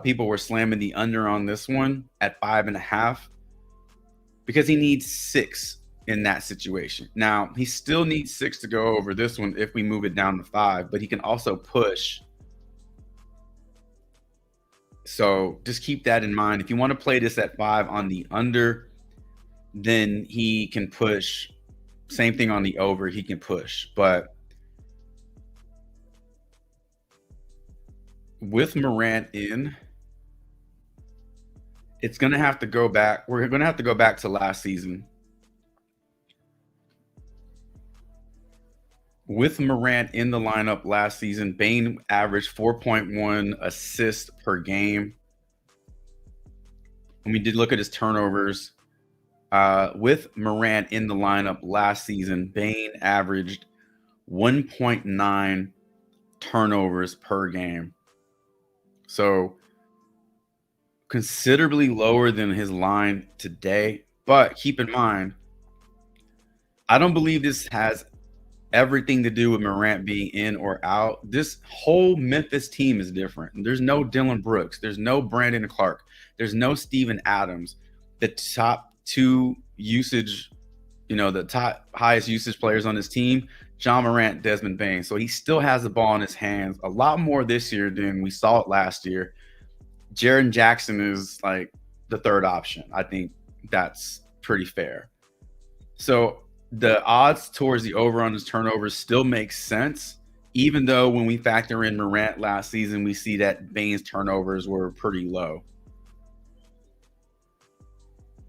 People were slamming the under on this one at 5.5 because he needs 6 in that situation. Now, he still needs 6 to go over this one if we move it down to 5, but he can also push. So just keep that in mind. If you want to play this at 5 on the under, then he can push. Same thing on the over, he can push. But with Morant in, it's going to have to go back. We're going to have to go back to last season. With Morant in the lineup last season, Bane averaged 4.1 assists per game. When we did look at his turnovers, With Morant in the lineup last season, Bane averaged 1.9 turnovers per game. So considerably lower than his line today. But keep in mind, I don't believe this has everything to do with Morant being in or out. This whole Memphis team is different. There's no Dylan Brooks. There's no Brandon Clark. There's no Steven Adams. The top two usage, the top highest usage players on this team, John Morant, Desmond Bane. So he still has the ball in his hands a lot more this year than we saw it last year. Jaren Jackson is like the third option. I think that's pretty fair. So the odds towards the over on his turnovers still makes sense, even though when we factor in Morant last season, we see that Bane's turnovers were pretty low.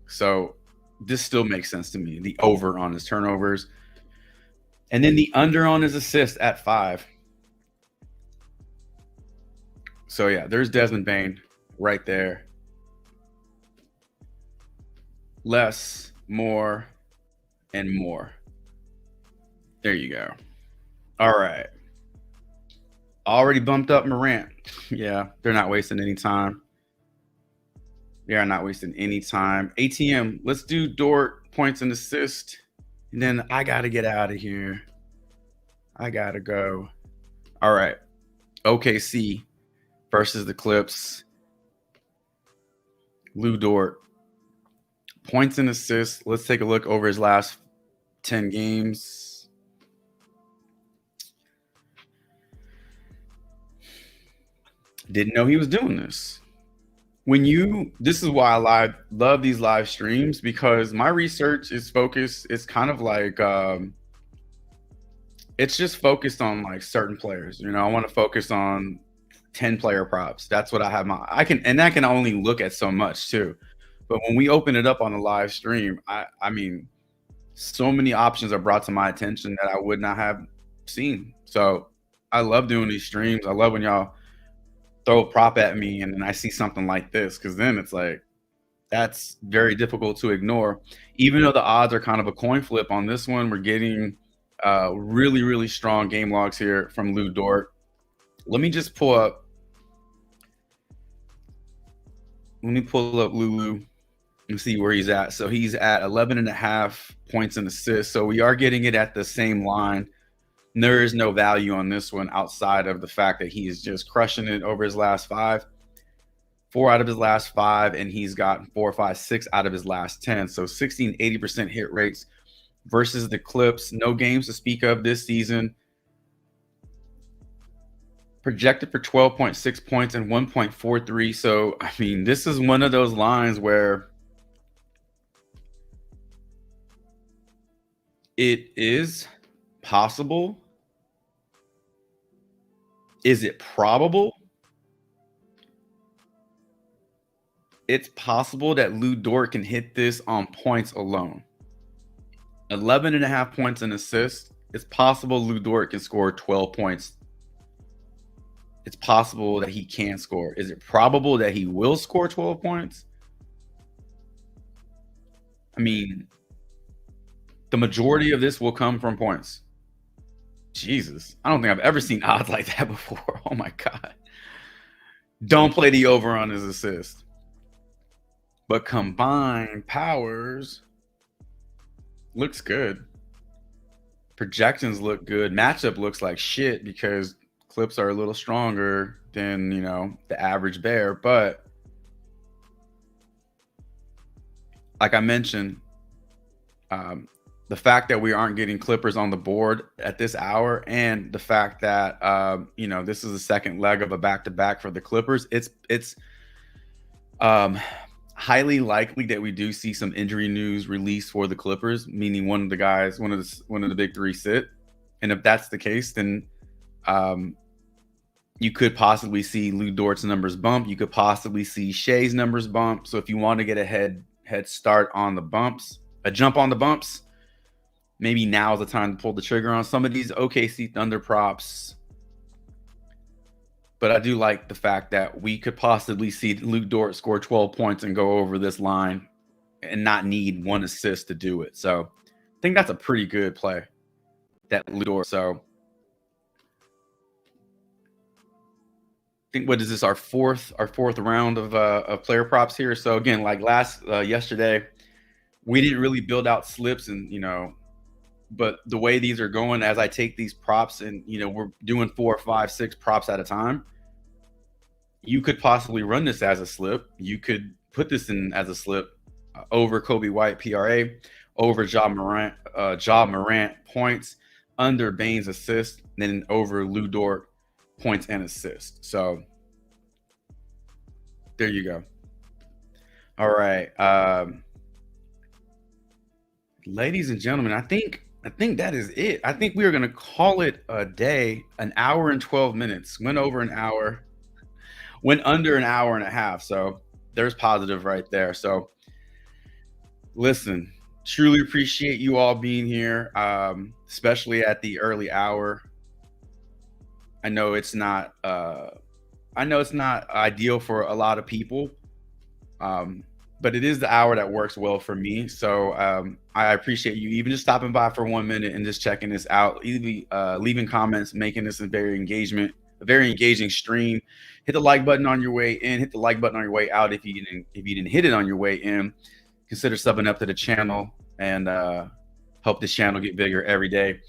So this still makes sense to me, the over on his turnovers. And then the under on his assists at 5. So yeah, there's Desmond Bane right there. Less, more, and more. There you go. All right. Already bumped up Morant. Yeah, they're not wasting any time. They are not wasting any time. ATM, let's do Dort points and assist. And then I got to get out of here. I got to go. All right. OKC versus the Clips. Lou Dort. Points and assists. Let's take a look over his last 10 games. Didn't know he was doing this. This is why I love these live streams, because my research is focused. It's kind of like, it's just focused on like certain players. I want to focus on 10 player props. That's what I have I can only look at so much too. But when we open it up on the live stream, I mean, so many options are brought to my attention that I would not have seen. So I love doing these streams. I love when y'all throw a prop at me and then I see something like this, because then it's like, that's very difficult to ignore. Even though the odds are kind of a coin flip on this one, we're getting really, really strong game logs here from Lou Dort. Let me just pull up. Let me pull up Lulu and see where he's at. So he's at 11.5 points and assists. So we are getting it at the same line. There is no value on this one outside of the fact that he is just crushing it over his last 5. 4 out of his last 5, and he's gotten 4, 5, 6 out of his last 10. So 16, 80% hit rates versus the Clips. No games to speak of this season. Projected for 12.6 points and 1.43. So, I mean, this is one of those lines where it is possible. Is it probable? It's possible that Lou Dort can hit this on points alone. 11.5 points and assists. It's possible Lou Dort can score 12 points. It's possible that he can score. Is it probable that he will score 12 points? I mean, the majority of this will come from points. Jesus, I don't think I've ever seen odds like that before. Oh my God. Don't play the over on his assist. But combined powers looks good. Projections look good. Matchup looks like shit because Clips are a little stronger than, the average bear. But like I mentioned, the fact that we aren't getting Clippers on the board at this hour, and the fact that this is the second leg of a back-to-back for the Clippers, it's highly likely that we do see some injury news released for the Clippers, meaning one of the big three sit. And if that's the case, then you could possibly see Lou Dort's numbers bump. You could possibly see Shea's numbers bump. So if you want to get a head start on the bumps, a jump on the bumps, maybe now is the time to pull the trigger on some of these OKC Thunder props. But I do like the fact that we could possibly see Lou Dort score 12 points and go over this line. and not need one assist to do it. So I think that's a pretty good play, that Ludor. So I think what is this, our fourth round of player props here. So again, like yesterday, we didn't really build out slips, and but the way these are going, as I take these props and we're doing 4, 5, 6 props at a time, you could possibly run this as a slip. You could put this in as a slip over Kobe White PRA, over Ja Morant points, under Baines assist, then over Lou Dort points and assists. So there you go. All right, ladies and gentlemen, I think that is it. I think we are going to call it a day. An hour and 12 minutes. Went over an hour. Went under an hour and a half. So there's positive right there. So listen, truly appreciate you all being here, especially at the early hour. I know it's not. I know it's not ideal for a lot of people, um, but it is the hour that works well for me. So I appreciate you even just stopping by for 1 minute and just checking this out, leaving comments, making this a very engaging stream. Hit the like button on your way in. Hit the like button on your way out. If you didn't hit it on your way in, consider subbing up to the channel and help this channel get bigger every day.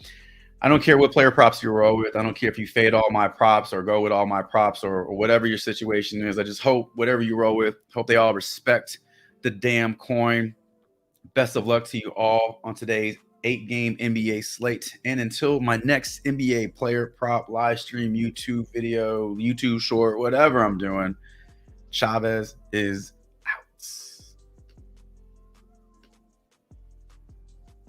I don't care what player props you roll with. I don't care if you fade all my props or go with all my props or whatever your situation is. I just hope whatever you roll with, hope they all respect the damn coin. Best of luck to you all on today's 8-game NBA slate. And until my next NBA player prop live stream, YouTube video, YouTube short, whatever I'm doing, Chavez is